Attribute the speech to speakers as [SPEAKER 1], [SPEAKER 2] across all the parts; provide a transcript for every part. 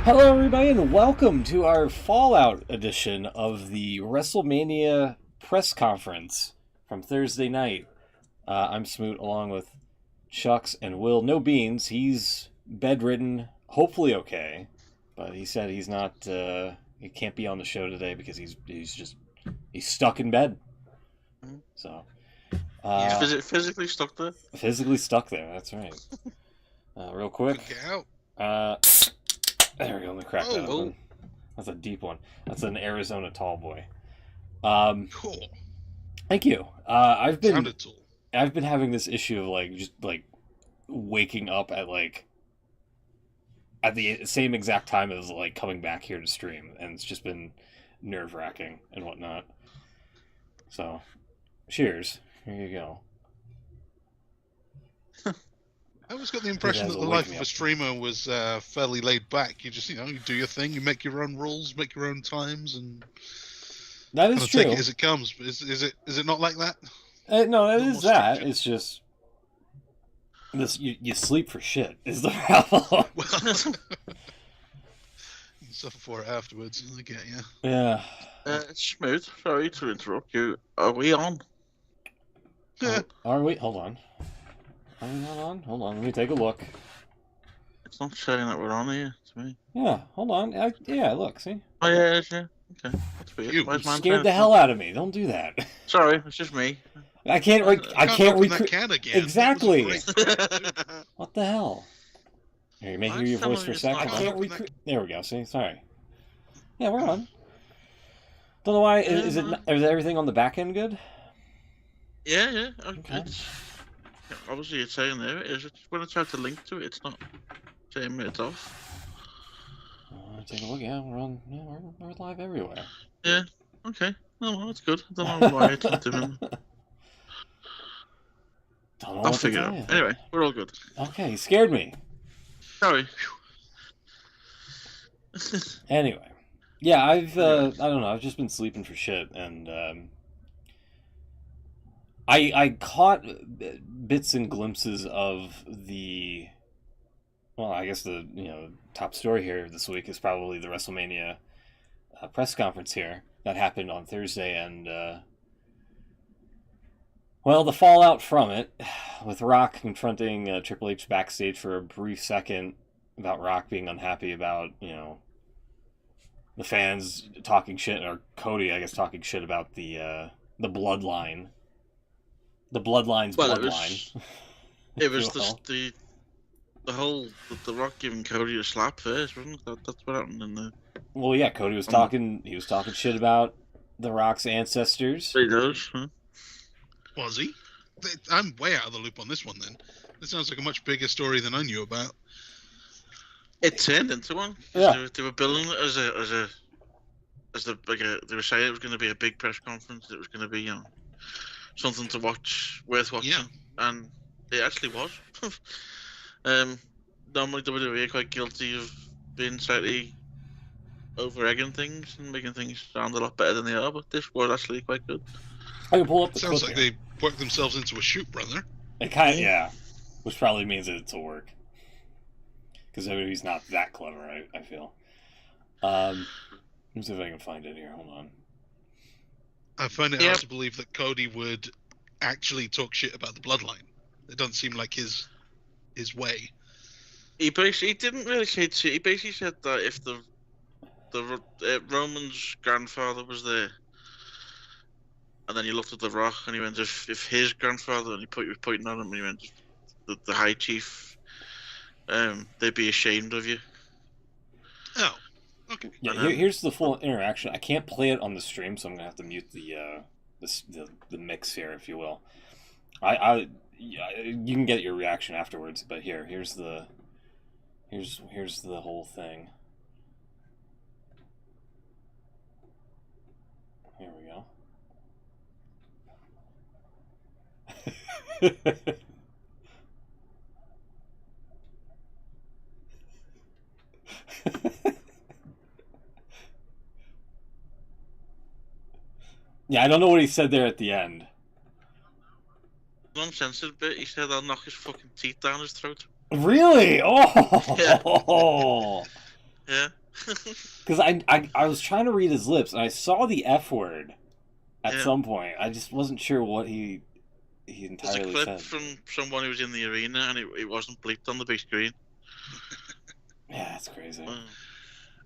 [SPEAKER 1] Hello, everybody, and welcome to our Fallout edition of the WrestleMania press conference from Thursday night. I'm Smoot, along with Chucks and Will. No Beans. He's bedridden, hopefully okay, but he said he's not. He can't be on the show today because he's stuck in bed. So
[SPEAKER 2] he's physically stuck there.
[SPEAKER 1] Physically stuck there. That's right. Real quick.
[SPEAKER 2] Get out.
[SPEAKER 1] There we go. Let me crack that open. That's a deep one. That's an Arizona tall boy.
[SPEAKER 2] Cool.
[SPEAKER 1] Thank you. I've been
[SPEAKER 2] Tall.
[SPEAKER 1] I've been having this issue of just waking up at the same exact time as coming back here to stream, and it's just been nerve-wracking and whatnot. So, cheers. Here you go.
[SPEAKER 2] I always got the impression that the life of a streamer was fairly laid back. You just, you do your thing, you make your own rules, make your own times, and
[SPEAKER 1] that is true.
[SPEAKER 2] Take it as it comes. But is it not like that?
[SPEAKER 1] No, it is that. It's just this. You sleep for shit is the problem.
[SPEAKER 2] Well, you suffer for it afterwards. I get you.
[SPEAKER 1] Yeah.
[SPEAKER 3] Smooth. Sorry to interrupt you. Are we on?
[SPEAKER 2] Yeah.
[SPEAKER 1] Are we? Hold on. Are we not on? Hold on, let me take a look.
[SPEAKER 3] It's not saying that we're on here to me.
[SPEAKER 1] Yeah, hold on. Yeah, look, see?
[SPEAKER 3] Oh, yeah. Okay, that's weird.
[SPEAKER 1] You scared the hell out of me. Don't do that.
[SPEAKER 3] Sorry, it's just me.
[SPEAKER 1] I can't
[SPEAKER 2] that can again.
[SPEAKER 1] Exactly. What the hell? Here, you may hear your voice for a second. There we go, see? Sorry. Yeah, we're on. Don't know why. Is everything on the back end good?
[SPEAKER 3] Yeah.
[SPEAKER 1] Okay.
[SPEAKER 3] Obviously, it's saying there. Is it when I try to link to it? It's not saying it's off.
[SPEAKER 1] Take a look. Yeah, we're on. Yeah, we're live everywhere.
[SPEAKER 3] Yeah. Okay. Oh, well, that's good. I don't know why it's not doing. I'll figure it out. Anyway, we're all good.
[SPEAKER 1] Okay, you scared me.
[SPEAKER 3] Sorry.
[SPEAKER 1] Anyway, yeah, I don't know. I've just been sleeping for shit, and I caught bits and glimpses of the, well, I guess the top story here this week is probably the WrestleMania press conference here that happened on Thursday, and well, the fallout from it, with Rock confronting Triple H backstage for a brief second about Rock being unhappy about the fans talking shit, or Cody, I guess, talking shit about the bloodline. The bloodline's bloodline.
[SPEAKER 3] It was the whole the Rock giving Cody a slap first, wasn't it? That's what happened in the.
[SPEAKER 1] Well, yeah, Cody was talking. He was talking shit about the Rock's ancestors.
[SPEAKER 3] He does. Huh?
[SPEAKER 2] Was he? I'm way out of the loop on this one. Then this sounds like a much bigger story than I knew about.
[SPEAKER 3] It turned into one.
[SPEAKER 1] Yeah.
[SPEAKER 3] They were building it as they were saying it was going to be a big press conference. It was going to be something to watch, worth watching, and it actually was. Normally WWE are quite guilty of being slightly over-egging things and making things sound a lot better than they are, but this was actually quite good.
[SPEAKER 1] I can pull up the
[SPEAKER 2] Sounds like they worked themselves into a shoot, brother.
[SPEAKER 1] It kind of, yeah, which probably means that it's a work, because WWE's not that clever, I feel. Let me see if I can find it here. Hold on.
[SPEAKER 2] I find it hard to believe that Cody would actually talk shit about the bloodline. It doesn't seem like his way.
[SPEAKER 3] He didn't really say shit. He basically said that if the Roman's grandfather was there, and then you looked at the Rock, and he went, if his grandfather, and he was pointing at him, and he went, the High Chief, they'd be ashamed of you.
[SPEAKER 2] Oh. Okay.
[SPEAKER 1] Yeah, here's the full interaction. I can't play it on the stream, so I'm gonna have to mute the mix here, if you will. You can get your reaction afterwards, but here's the whole thing. Here we go. Yeah, I don't know what he said there at the end.
[SPEAKER 3] Uncensored bit, he said I'll knock his fucking teeth down his throat.
[SPEAKER 1] Really? Oh!
[SPEAKER 3] Yeah. Yeah.
[SPEAKER 1] Because I was trying to read his lips, and I saw the F word at
[SPEAKER 3] Yeah.
[SPEAKER 1] some point. I just wasn't sure what he
[SPEAKER 3] There's a
[SPEAKER 1] entirely
[SPEAKER 3] clip
[SPEAKER 1] said.
[SPEAKER 3] from someone who was in the arena, and it wasn't bleeped on the big screen.
[SPEAKER 1] Yeah, that's crazy.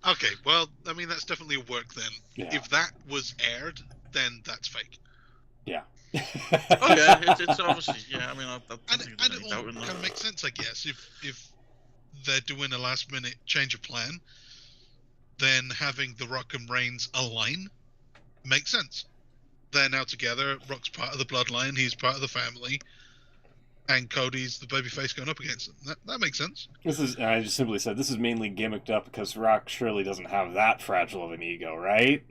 [SPEAKER 2] Okay, well, I mean, that's definitely a work then.
[SPEAKER 1] Yeah.
[SPEAKER 2] If that was aired, then that's fake.
[SPEAKER 1] Yeah.
[SPEAKER 3] Oh yeah, it's obviously, yeah. I mean, I don't
[SPEAKER 2] And
[SPEAKER 3] think there's
[SPEAKER 2] it
[SPEAKER 3] any
[SPEAKER 2] all
[SPEAKER 3] doubt in
[SPEAKER 2] kind of
[SPEAKER 3] that.
[SPEAKER 2] makes sense, I guess. If they're doing a last minute change of plan, then having The Rock and Reigns align makes sense. They're now together. Rock's part of the bloodline. He's part of the family. And Cody's the babyface going up against them. That makes sense.
[SPEAKER 1] I just simply said, this is mainly gimmicked up because Rock surely doesn't have that fragile of an ego, right?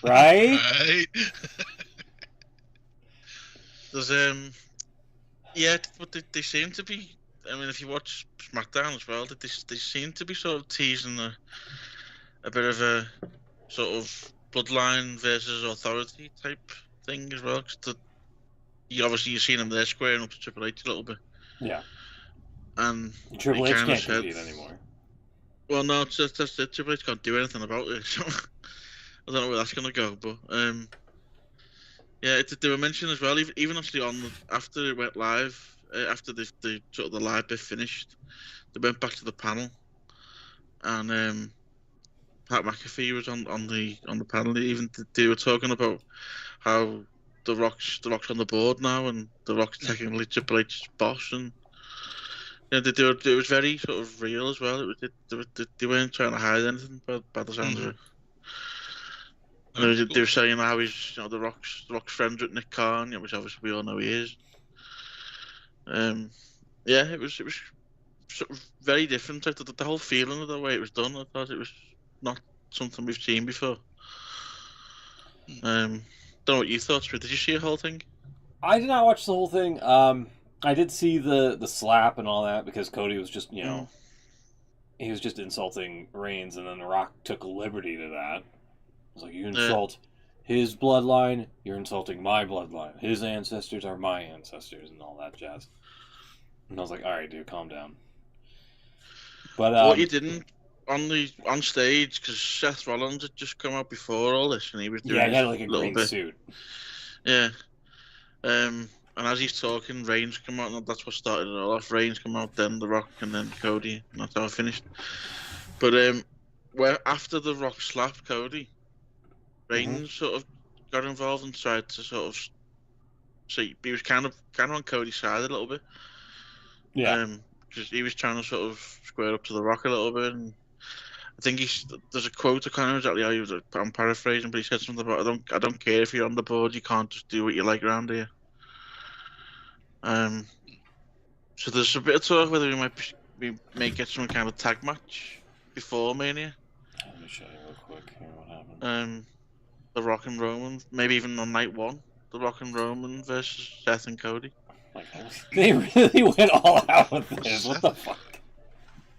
[SPEAKER 1] Right?
[SPEAKER 2] Right.
[SPEAKER 3] There's yeah, but they seem to be. I mean, if you watch SmackDown as well, they seem to be sort of teasing a bit of a sort of bloodline versus authority type thing as well. Cause you've seen them there squaring up to Triple H a little bit.
[SPEAKER 1] Yeah.
[SPEAKER 3] And
[SPEAKER 1] Triple
[SPEAKER 3] they
[SPEAKER 1] H
[SPEAKER 3] kinda
[SPEAKER 1] can't compete anymore.
[SPEAKER 3] Well, no, it's just that's it. Triple H can't do anything about it. So I don't know where that's gonna go, but yeah, they were mentioning as well. Even actually after it went live, after the sort of the live bit finished, they went back to the panel, and Pat McAfee was on the panel. They were talking about how the Rock's on the board now, and the Rock's technically Triple H's boss, and it was very sort of real as well. They weren't trying to hide anything by the sounds of it. They were saying how he's the Rock's friends with Nick Khan, which obviously we all know he is. Yeah, it was sort of very different. The whole feeling of the way it was done, I thought it was not something we've seen before. Don't know what you thought, but did you see the whole thing?
[SPEAKER 1] I did not watch the whole thing. I did see the slap and all that because Cody was just he was just insulting Reigns, and then The Rock took liberty to that. It was like, you insult his bloodline, you're insulting my bloodline. His ancestors are my ancestors, and all that jazz. And I was like, all right, dude, calm down. But
[SPEAKER 3] what you didn't on stage, because Seth Rollins had just come out before all this, and he was doing
[SPEAKER 1] he had like a green suit.
[SPEAKER 3] Yeah. And as he's talking, Reigns come out, and that's what started it all off. Reigns come out, then The Rock, and then Cody, and that's how it finished. But where after The Rock slapped Cody, Reigns sort of got involved and tried to sort of see. He was kind of on Cody's side a little bit.
[SPEAKER 1] Yeah.
[SPEAKER 3] Because he was trying to sort of square up to The Rock a little bit, and I think there's a quote, I can't remember exactly how he was. I'm paraphrasing, but he said something about I don't care if you're on the board, you can't just do what you like around here. So there's a bit of talk whether we may get some kind of tag match before Mania.
[SPEAKER 1] Let me show you real quick here what happened.
[SPEAKER 3] The Rock and Roman, maybe even on night one, The Rock and Roman versus Seth and Cody.
[SPEAKER 1] They really went all out with this. What the fuck?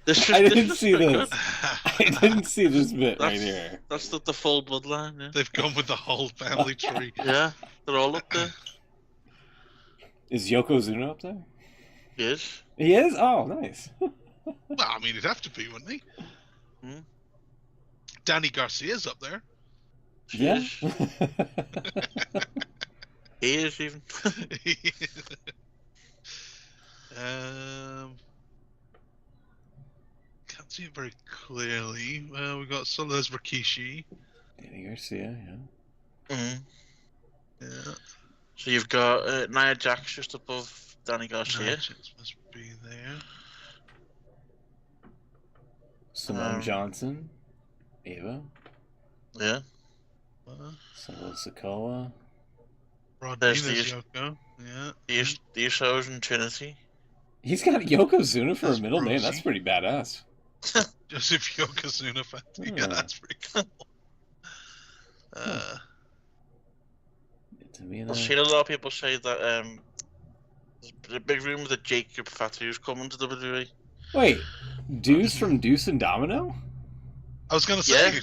[SPEAKER 1] I didn't see this. I didn't see this bit right here.
[SPEAKER 3] That's the full bloodline. Yeah.
[SPEAKER 2] They've gone with the whole family tree.
[SPEAKER 3] Yeah, they're all up there.
[SPEAKER 1] Is Yokozuna up there?
[SPEAKER 3] He is.
[SPEAKER 1] He is? Oh, nice.
[SPEAKER 2] Well, I mean, he'd have to be, wouldn't he? Danny Garcia's up there.
[SPEAKER 1] Yeah.
[SPEAKER 3] He is even.
[SPEAKER 2] Can't see it very clearly. We got there's Rikishi.
[SPEAKER 1] Danny Garcia, yeah.
[SPEAKER 2] Yeah.
[SPEAKER 3] So you've got Nia Jax just above Danny Garcia.
[SPEAKER 2] Nia Jax must be there.
[SPEAKER 1] Simone Johnson, Ava.
[SPEAKER 3] Yeah.
[SPEAKER 1] Solo Sikoa.
[SPEAKER 2] There's Yoko. Yeah.
[SPEAKER 3] The Usos and Trinity.
[SPEAKER 1] He's got Yokozuna for
[SPEAKER 2] That's
[SPEAKER 1] a middle name.
[SPEAKER 2] Rosie.
[SPEAKER 1] That's pretty badass.
[SPEAKER 2] Joseph Yokozuna fan. Yeah, that's pretty cool.
[SPEAKER 3] I've seen a lot of people say that there's a big rumor that Jacob Fatu's coming to WWE.
[SPEAKER 1] Wait, Deuce from Deuce and Domino?
[SPEAKER 2] I was gonna say,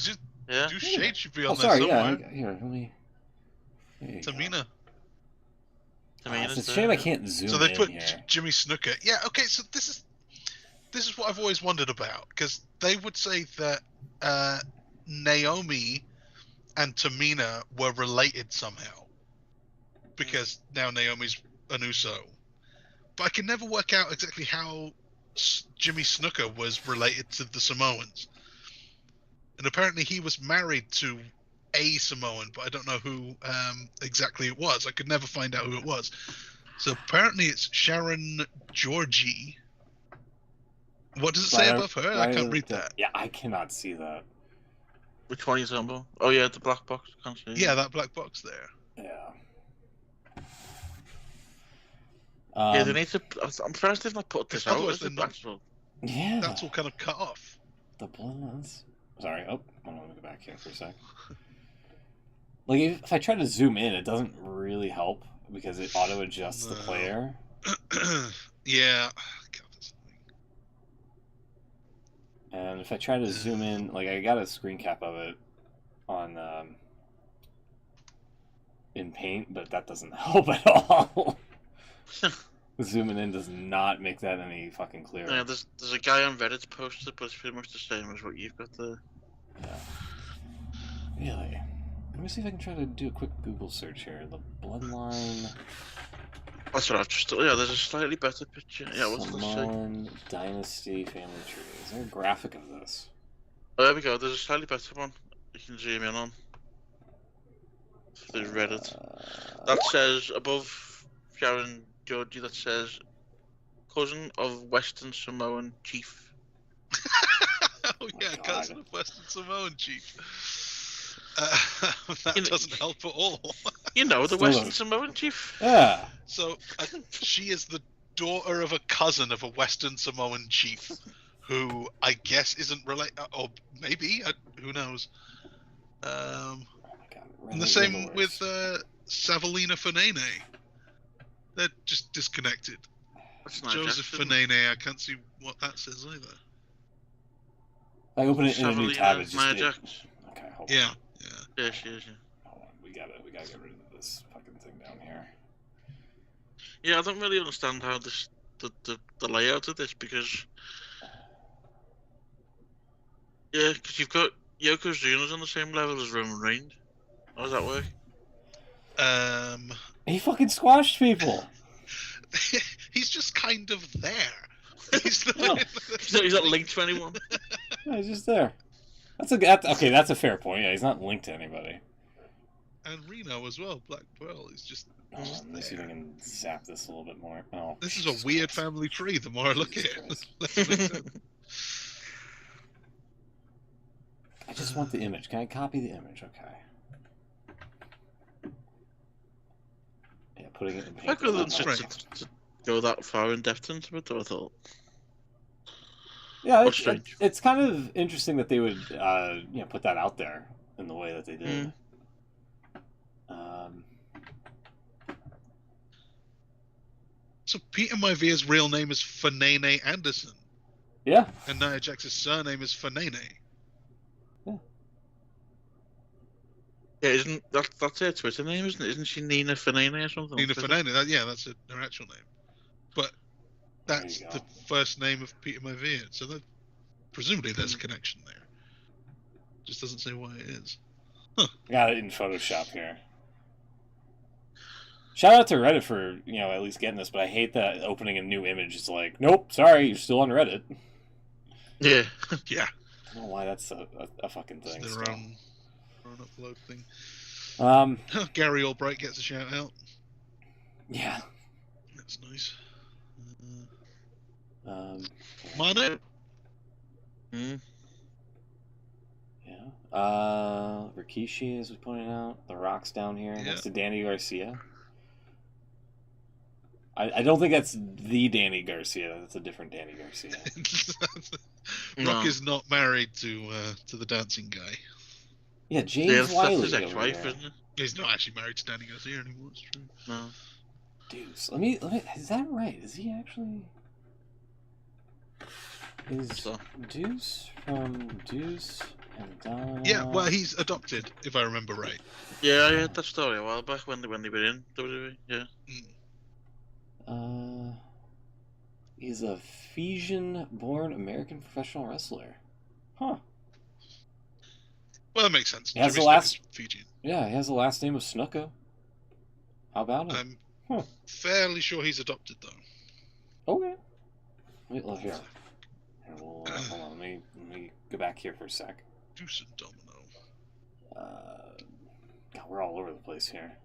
[SPEAKER 3] yeah.
[SPEAKER 2] Deuce Shade should be on there
[SPEAKER 1] sorry,
[SPEAKER 2] somewhere.
[SPEAKER 1] yeah. Here, let me.
[SPEAKER 2] Tamina.
[SPEAKER 1] It's a shame I can't zoom
[SPEAKER 2] So they
[SPEAKER 1] in
[SPEAKER 2] put
[SPEAKER 1] here.
[SPEAKER 2] Jimmy Snuka. Yeah, okay, so this is this is what I've always wondered about, because they would say that Naomi and Tamina were related somehow, because now Naomi's an Uso. But I can never work out exactly how Jimmy Snuka was related to the Samoans. And apparently he was married to a Samoan, but I don't know who exactly it was. I could never find out who it was. So apparently it's Sharon Georgie. What does it say above her? I can't read that.
[SPEAKER 1] Yeah, I cannot see that.
[SPEAKER 3] Which one are you talking about? Oh yeah, the black box. Can't see.
[SPEAKER 2] Yeah, that black box there.
[SPEAKER 1] Yeah.
[SPEAKER 3] Yeah, they need to. I'm surprised they've not put this out.
[SPEAKER 2] Otherwise
[SPEAKER 3] Is it
[SPEAKER 2] they're not-
[SPEAKER 3] actual?
[SPEAKER 1] Yeah.
[SPEAKER 2] That's all kind of cut off.
[SPEAKER 1] The bloodlines. Sorry. Oh, hold on, let me go back here for a sec. Like, if I try to zoom in, it doesn't really help because it auto adjusts the player.
[SPEAKER 2] Yeah. God, that's annoying.
[SPEAKER 1] And if I try to zoom in, like, I got a screen cap of it on in Paint, but that doesn't help at all. Zooming in does not make that any fucking clearer.
[SPEAKER 3] Yeah, there's a guy on Reddit posted, but it's pretty much the same as what you've got there.
[SPEAKER 1] Yeah. Really? Let me see if I can try to do a quick Google search here. The Bloodline.
[SPEAKER 3] That's what I've just. Yeah, there's a slightly better picture. Yeah, what's the say?
[SPEAKER 1] Samoan Dynasty Family Tree. Is there a graphic of this?
[SPEAKER 3] Oh, there we go. There's a slightly better one. You can zoom in on. There's Reddit. That says above Sharon Georgie. That says cousin of Western Samoan chief.
[SPEAKER 2] Oh yeah,
[SPEAKER 1] God.
[SPEAKER 2] cousin of Western Samoan chief. That doesn't help at all.
[SPEAKER 3] You know the
[SPEAKER 1] Still
[SPEAKER 3] Western
[SPEAKER 1] doesn't.
[SPEAKER 3] Samoan chief.
[SPEAKER 1] Yeah.
[SPEAKER 2] So she is the daughter of a cousin of a Western Samoan chief, who I guess isn't related, or maybe who knows.
[SPEAKER 1] Oh my God.
[SPEAKER 2] And the same with Savalina Fanene. They're just disconnected.
[SPEAKER 3] That's not
[SPEAKER 2] Joseph
[SPEAKER 3] Jackson.
[SPEAKER 2] Fanene, I can't see what that says either.
[SPEAKER 1] I open it in a new tab. It's
[SPEAKER 3] Nia
[SPEAKER 1] just
[SPEAKER 3] Jax.
[SPEAKER 1] Okay, hold
[SPEAKER 2] Yeah,
[SPEAKER 1] on.
[SPEAKER 2] yeah.
[SPEAKER 3] Yeah, she is. Yeah.
[SPEAKER 1] Hold on. We gotta get rid of this fucking thing down here.
[SPEAKER 3] Yeah, I don't really understand how the layout of this, because you've got Yokozuna's on the same level as Roman Reigns. How does that work?
[SPEAKER 1] He fucking squashed people.
[SPEAKER 2] He's just kind of there. He's
[SPEAKER 1] Oh.
[SPEAKER 3] He's not linked to anyone.
[SPEAKER 1] Yeah, he's just there. That's a fair point. Yeah, he's not linked to anybody.
[SPEAKER 2] And Reno as well, Black Pearl. He's just
[SPEAKER 1] Hold on, let me see if I can zap this a little bit more. Oh,
[SPEAKER 2] This is
[SPEAKER 1] Jesus
[SPEAKER 2] a weird
[SPEAKER 1] Christ.
[SPEAKER 2] family tree the more I look at
[SPEAKER 1] Jesus
[SPEAKER 2] it.
[SPEAKER 1] I just want the image. Can I copy the image? Okay. Yeah, putting it in Paint.
[SPEAKER 3] I couldn't
[SPEAKER 1] does not help.
[SPEAKER 3] to go that far in depth into it, though, I thought.
[SPEAKER 1] Yeah,
[SPEAKER 3] What's strange?
[SPEAKER 1] it's kind of interesting that they would put that out there in the way that they did.
[SPEAKER 2] So Peter Maivia's real name is Fanene Anderson,
[SPEAKER 1] Yeah.
[SPEAKER 2] and Nia Jax's surname is Fanene.
[SPEAKER 3] Yeah, isn't that's her Twitter name, isn't it? Isn't she Nina Fanene or something?
[SPEAKER 2] Nina Fanene, that's her actual name. But
[SPEAKER 1] There
[SPEAKER 2] that's
[SPEAKER 1] you go.
[SPEAKER 2] the first name of Peter Maivia, so that presumably there's a connection there. Just doesn't say why it is.
[SPEAKER 1] Got it in Photoshop here. Shout out to Reddit for, at least getting this, but I hate that opening a new image is like, nope, sorry, you're still on Reddit.
[SPEAKER 3] Yeah.
[SPEAKER 2] Yeah,
[SPEAKER 1] I don't know why that's a fucking thing.
[SPEAKER 2] it's
[SPEAKER 1] still.
[SPEAKER 2] their own upload thing.
[SPEAKER 1] Um,
[SPEAKER 2] Gary Albright gets a shout out.
[SPEAKER 1] yeah.
[SPEAKER 2] That's nice.
[SPEAKER 1] Manu?
[SPEAKER 3] Mm.
[SPEAKER 1] Yeah. Rikishi, as we pointed out. The Rock's down here.
[SPEAKER 2] Yeah.
[SPEAKER 1] Next to Danny Garcia. I don't think that's the Danny Garcia. That's a different Danny Garcia.
[SPEAKER 2] Rock is not married to the dancing guy.
[SPEAKER 1] Yeah, James
[SPEAKER 3] Yeah, that's
[SPEAKER 1] Wiley.
[SPEAKER 3] his
[SPEAKER 1] over
[SPEAKER 3] ex-wife,
[SPEAKER 1] there.
[SPEAKER 3] isn't it?
[SPEAKER 2] He's not actually married to Danny Garcia anymore. It's true.
[SPEAKER 3] No.
[SPEAKER 1] Deuce. Let me. Is that right? Is he actually? Is
[SPEAKER 3] So.
[SPEAKER 1] Deuce from Deuce and Donna?
[SPEAKER 2] Yeah, well, he's adopted, if I remember right.
[SPEAKER 3] Yeah, I heard that story a while back when they were in WWE. Yeah.
[SPEAKER 1] He's a Fijian-born American professional wrestler. Huh.
[SPEAKER 2] Well, that makes sense.
[SPEAKER 1] He has
[SPEAKER 2] Jimmy
[SPEAKER 1] the last-
[SPEAKER 2] Snuka's Fijian.
[SPEAKER 1] Yeah, he has the last name of Snuka. How about it?
[SPEAKER 2] I'm
[SPEAKER 1] Huh.
[SPEAKER 2] fairly sure he's adopted, though.
[SPEAKER 1] Okay. Wait, look here. Hold on, let me go back here for a sec.
[SPEAKER 2] Deuce and Domino.
[SPEAKER 1] God, we're all over the place here.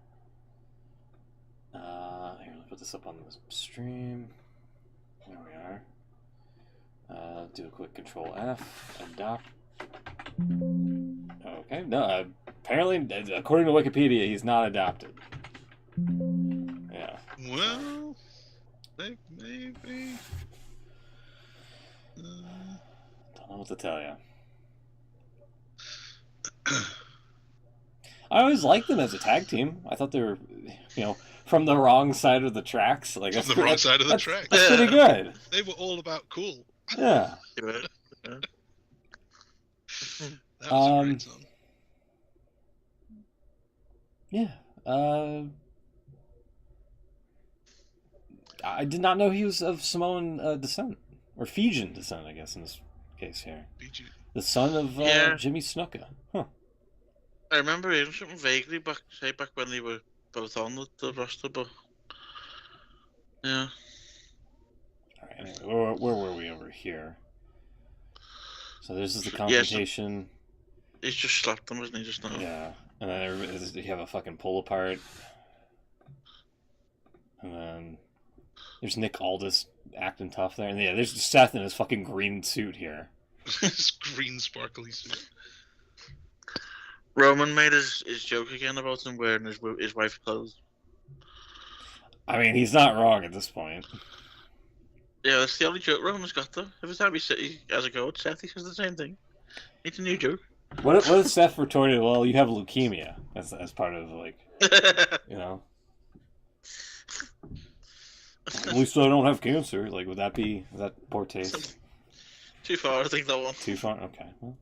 [SPEAKER 1] Here, let's put this up on the stream. There we are. Do a quick Control F. Adopt. Okay. No, apparently, according to Wikipedia, he's not adopted. Yeah.
[SPEAKER 2] Well, maybe.
[SPEAKER 1] Don't know what to tell you. I always liked them as a tag team. I thought they were, from the wrong side of the tracks. Like
[SPEAKER 2] From the wrong side of the track.
[SPEAKER 1] That's pretty good.
[SPEAKER 2] They were all about cool.
[SPEAKER 1] Yeah.
[SPEAKER 2] That was a great song.
[SPEAKER 1] Yeah. I did not know he was of Samoan descent. Or Fijian descent, I guess, in this case here.
[SPEAKER 2] Fiji.
[SPEAKER 1] The son of Jimmy Snuka. Huh.
[SPEAKER 3] I remember hearing something vaguely back when they were both on the roster, but yeah.
[SPEAKER 1] Alright, anyway, where were we over here? So this is the confrontation.
[SPEAKER 3] Yeah, he's just slapped them, isn't he, just now?
[SPEAKER 1] Yeah. And then you have a fucking pull apart. And then there's Nick Aldis acting tough there. And yeah, there's Seth in his fucking green suit here.
[SPEAKER 2] His green sparkly suit.
[SPEAKER 3] Roman made his joke again about him wearing his wife's clothes.
[SPEAKER 1] I mean, he's not wrong at this point.
[SPEAKER 3] Yeah, that's the only joke Roman's got, though. Every time he has a go at Seth, he says the same thing. It's a new joke.
[SPEAKER 1] What if Seth retorted, well, you have leukemia as part of, like, At least I don't have cancer. Like, is that poor taste?
[SPEAKER 3] Too far, I think, that one.
[SPEAKER 1] Too far? Okay. Well.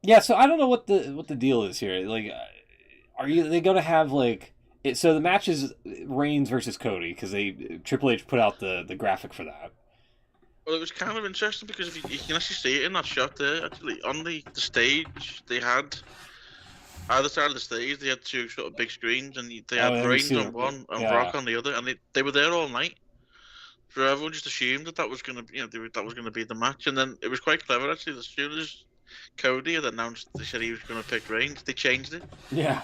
[SPEAKER 1] Yeah, so I don't know what the deal is here. Like, are they going to have, like... So the match is Reigns versus Cody, because Triple H put out the graphic for that.
[SPEAKER 3] Well, it was kind of interesting because if you can actually see it in that shot there, actually, on the stage, they had... Either side of the stage, they had two sort of big screens, and they had Reigns on one and Brock on the other, and they were there all night. So everyone just assumed that was going to, that was going to be the match, and then it was quite clever actually. As soon as Cody had announced, they said he was going to pick Reigns, they changed it.
[SPEAKER 1] Yeah.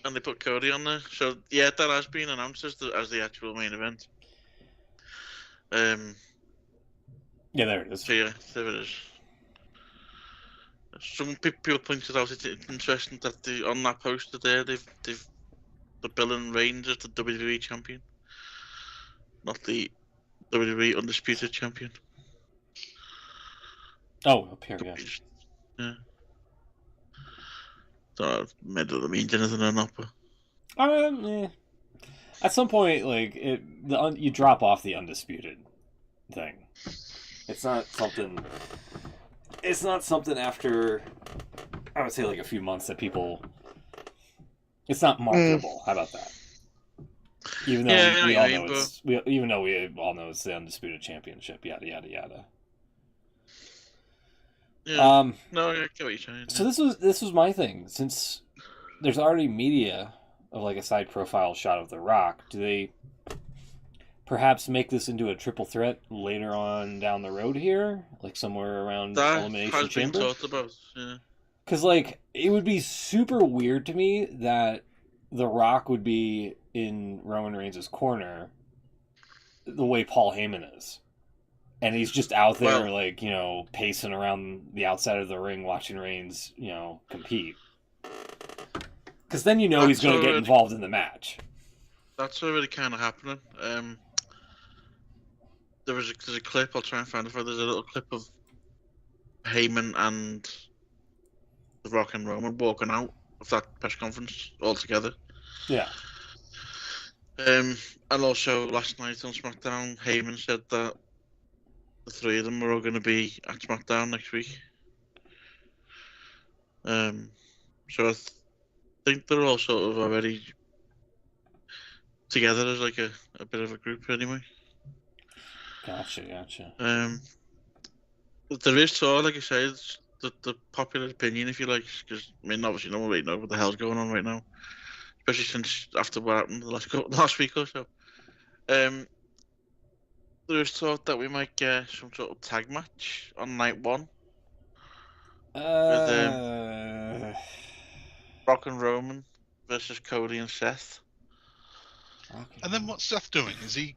[SPEAKER 3] And they put Cody on there. So yeah, that has been announced as the actual main event.
[SPEAKER 1] Yeah, there it is.
[SPEAKER 3] So yeah, there it is. Some people pointed out it's interesting that on that poster there they're billing Reigns as the WWE champion, not the WWE undisputed champion.
[SPEAKER 1] Oh, up here, yeah.
[SPEAKER 3] Yeah. Don't know if that means anything or not, but
[SPEAKER 1] at some point, like you drop off the undisputed thing. It's not something after, I would say, like a few months that people... It's not marketable. How about that? Even though we all know it's the undisputed championship. Yada yada yada.
[SPEAKER 3] Yeah. No, I get what you're saying.
[SPEAKER 1] So this was my thing. Since there's already media of like a side profile shot of The Rock, do they perhaps make this into a triple threat later on down the road here, like somewhere around Elimination Chamber?
[SPEAKER 3] That has been talked about, yeah.
[SPEAKER 1] Because like it would be super weird to me that The Rock would be in Roman Reigns' corner the way Paul Heyman is, and he's just out there pacing around the outside of the ring watching Reigns compete. Because then he's going to get involved in the match.
[SPEAKER 3] That's already kind of happening. There's a clip, I'll try and find it. There's a little clip of Heyman and The Rock and Roman walking out of that press conference all together.
[SPEAKER 1] Yeah.
[SPEAKER 3] And also last night on SmackDown, Heyman said that the three of them are all going to be at SmackDown next week. So I think they're all sort of already together as like a bit of a group anyway.
[SPEAKER 1] Gotcha.
[SPEAKER 3] But there is talk, like I said, it's the popular opinion, if you like, because I mean, obviously, no one really knows what the hell's going on right now, especially since after what happened last week or so. There is thought that we might get some sort of tag match on night one with Rock and Roman versus Cody and Seth.
[SPEAKER 2] And then what's Seth doing? Is he?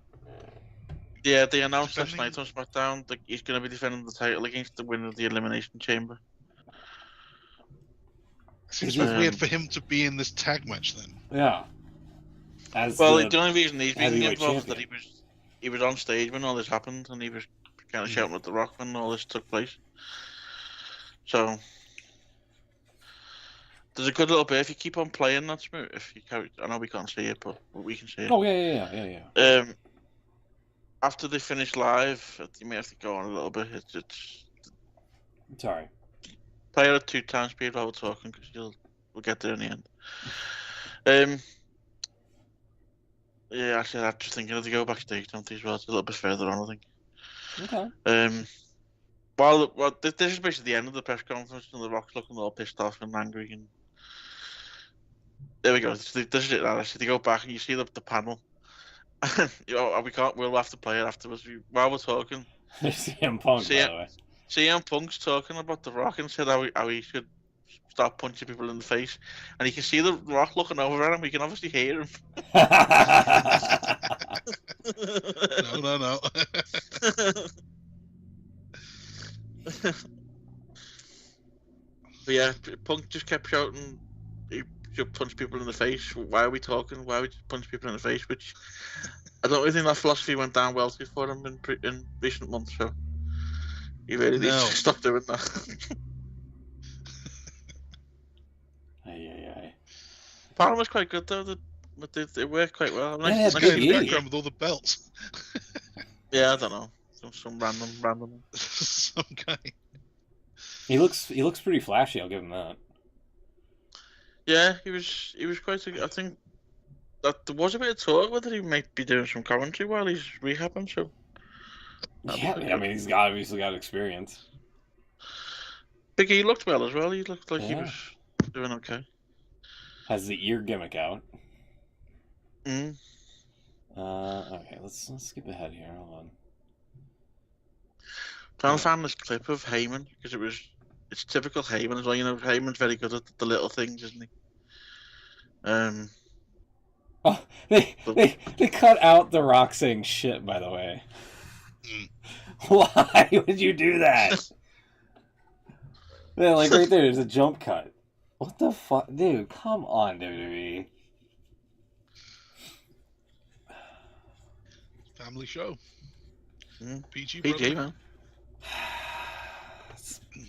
[SPEAKER 3] Yeah, they announced last
[SPEAKER 2] defending?
[SPEAKER 3] night on SmackDown that he's going to be defending the title against the winner of the Elimination Chamber.
[SPEAKER 2] Seems weird for him to be in this tag match then.
[SPEAKER 1] Yeah.
[SPEAKER 3] The only reason he's being
[SPEAKER 1] heavyweight
[SPEAKER 3] involved is
[SPEAKER 1] champion.
[SPEAKER 3] that he was on stage when all this happened, and he was kind of shouting at the Rock when all this took place. So there's a good little bit if you keep on playing that smooth. I know we can't see it, but we can see it.
[SPEAKER 1] Oh yeah.
[SPEAKER 3] After they finish live, you may have to go on a little bit. It's
[SPEAKER 1] Sorry.
[SPEAKER 3] play it at 2 times speed while we're talking, because we'll get there in the end. Yeah, actually, I'm just thinking of to go backstage, don't they, as well? It's a little bit further on, I think.
[SPEAKER 1] Okay.
[SPEAKER 3] Well, this is basically the end of the press conference, and the Rock's looking all pissed off and angry, and there we go. This is it. Actually, they go back and you see the panel. We'll have to play it afterwards. While we're talking,
[SPEAKER 1] CM Punk, by the way.
[SPEAKER 3] CM Punk's talking about the Rock and said how he should start punching people in the face, and you can see the Rock looking over at him. We can obviously hear him.
[SPEAKER 2] No.
[SPEAKER 3] But yeah, Punk just kept shouting, he should punch people in the face. Why are we talking? Why would you punch people in the face? Which I don't really think that philosophy went down well for him in recent months. So he really needs to stop doing that. Part was quite good though. It worked quite well.
[SPEAKER 1] Yeah,
[SPEAKER 2] Nice guy in the background with all the belts.
[SPEAKER 3] Yeah, I don't know. Some random.
[SPEAKER 2] Some guy.
[SPEAKER 1] He looks pretty flashy. I'll give him that.
[SPEAKER 3] Yeah, he was quite. I think that there was a bit of talk whether he might be doing some commentary while he's rehabbing. So
[SPEAKER 1] yeah, I mean he's obviously got experience.
[SPEAKER 3] Big E looked well as well. He looked like he was doing okay.
[SPEAKER 1] Has the ear gimmick out.
[SPEAKER 3] Mm.
[SPEAKER 1] Okay, let's skip ahead here. Hold on.
[SPEAKER 3] Trying to find this clip of Heyman because it's typical Heyman as well. You know, Heyman's very good at the little things, isn't he?
[SPEAKER 1] Oh, they cut out the Rock saying shit. By the way, why would you do that? Yeah, like right there's a jump cut. What the fuck, dude? Come on, WWE.
[SPEAKER 2] Family show. PG,
[SPEAKER 3] man.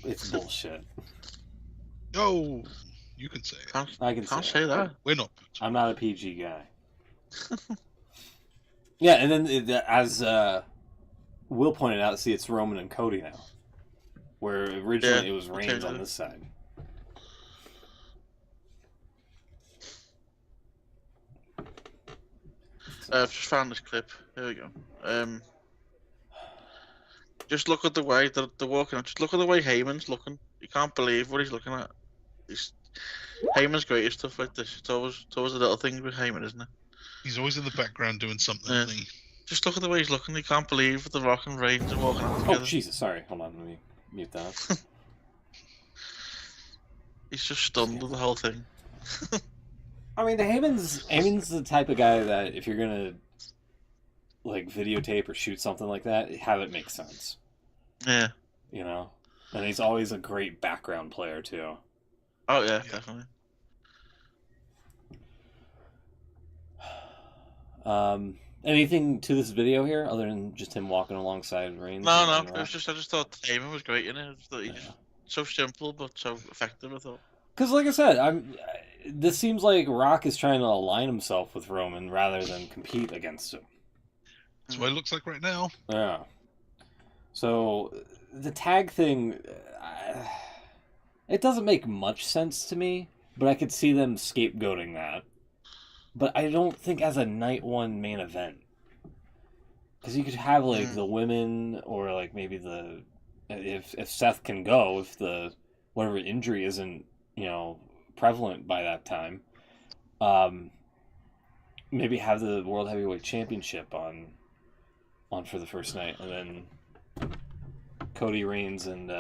[SPEAKER 1] It's bullshit.
[SPEAKER 2] Oh, you can say it.
[SPEAKER 1] I can
[SPEAKER 3] say that.
[SPEAKER 2] We're not.
[SPEAKER 1] I'm not a PG guy. Yeah, and then as Will pointed out, see, it's Roman and Cody now, where originally it was Reigns on this side.
[SPEAKER 3] I've just found this clip. Here we go. Just look at the way they're walking. Just look at the way Heyman's looking. You can't believe what he's looking at. Heyman's great at stuff like this. It's always a little thing with Heyman, isn't it?
[SPEAKER 2] He's always in the background doing something. Yeah.
[SPEAKER 3] Just look at the way he's looking. You can't believe the Rock and Reigns are walking out together.
[SPEAKER 1] Oh Jesus! Sorry. Hold on. Let me mute that.
[SPEAKER 3] He's just stunned with the whole thing.
[SPEAKER 1] I mean, Heyman's the type of guy that if you're gonna like videotape or shoot something like that, have it make sense.
[SPEAKER 3] Yeah.
[SPEAKER 1] You know, and he's always a great background player too.
[SPEAKER 3] Oh yeah, definitely.
[SPEAKER 1] Anything to this video here other than just him walking alongside Reigns?
[SPEAKER 3] No. It was just I just thought Heyman was great in it. I just thought he just so simple but so effective. I thought.
[SPEAKER 1] Because, like I said, this seems like Rock is trying to align himself with Roman rather than compete against him.
[SPEAKER 2] That's what it looks like right now.
[SPEAKER 1] Yeah. So, the tag thing, it doesn't make much sense to me, but I could see them scapegoating that. but I don't think as a night one main event. Because you could have like the women, or like maybe if Seth can go, if the whatever injury isn't prevalent by that time, maybe have the World Heavyweight Championship on for the first night, and then Cody reigns and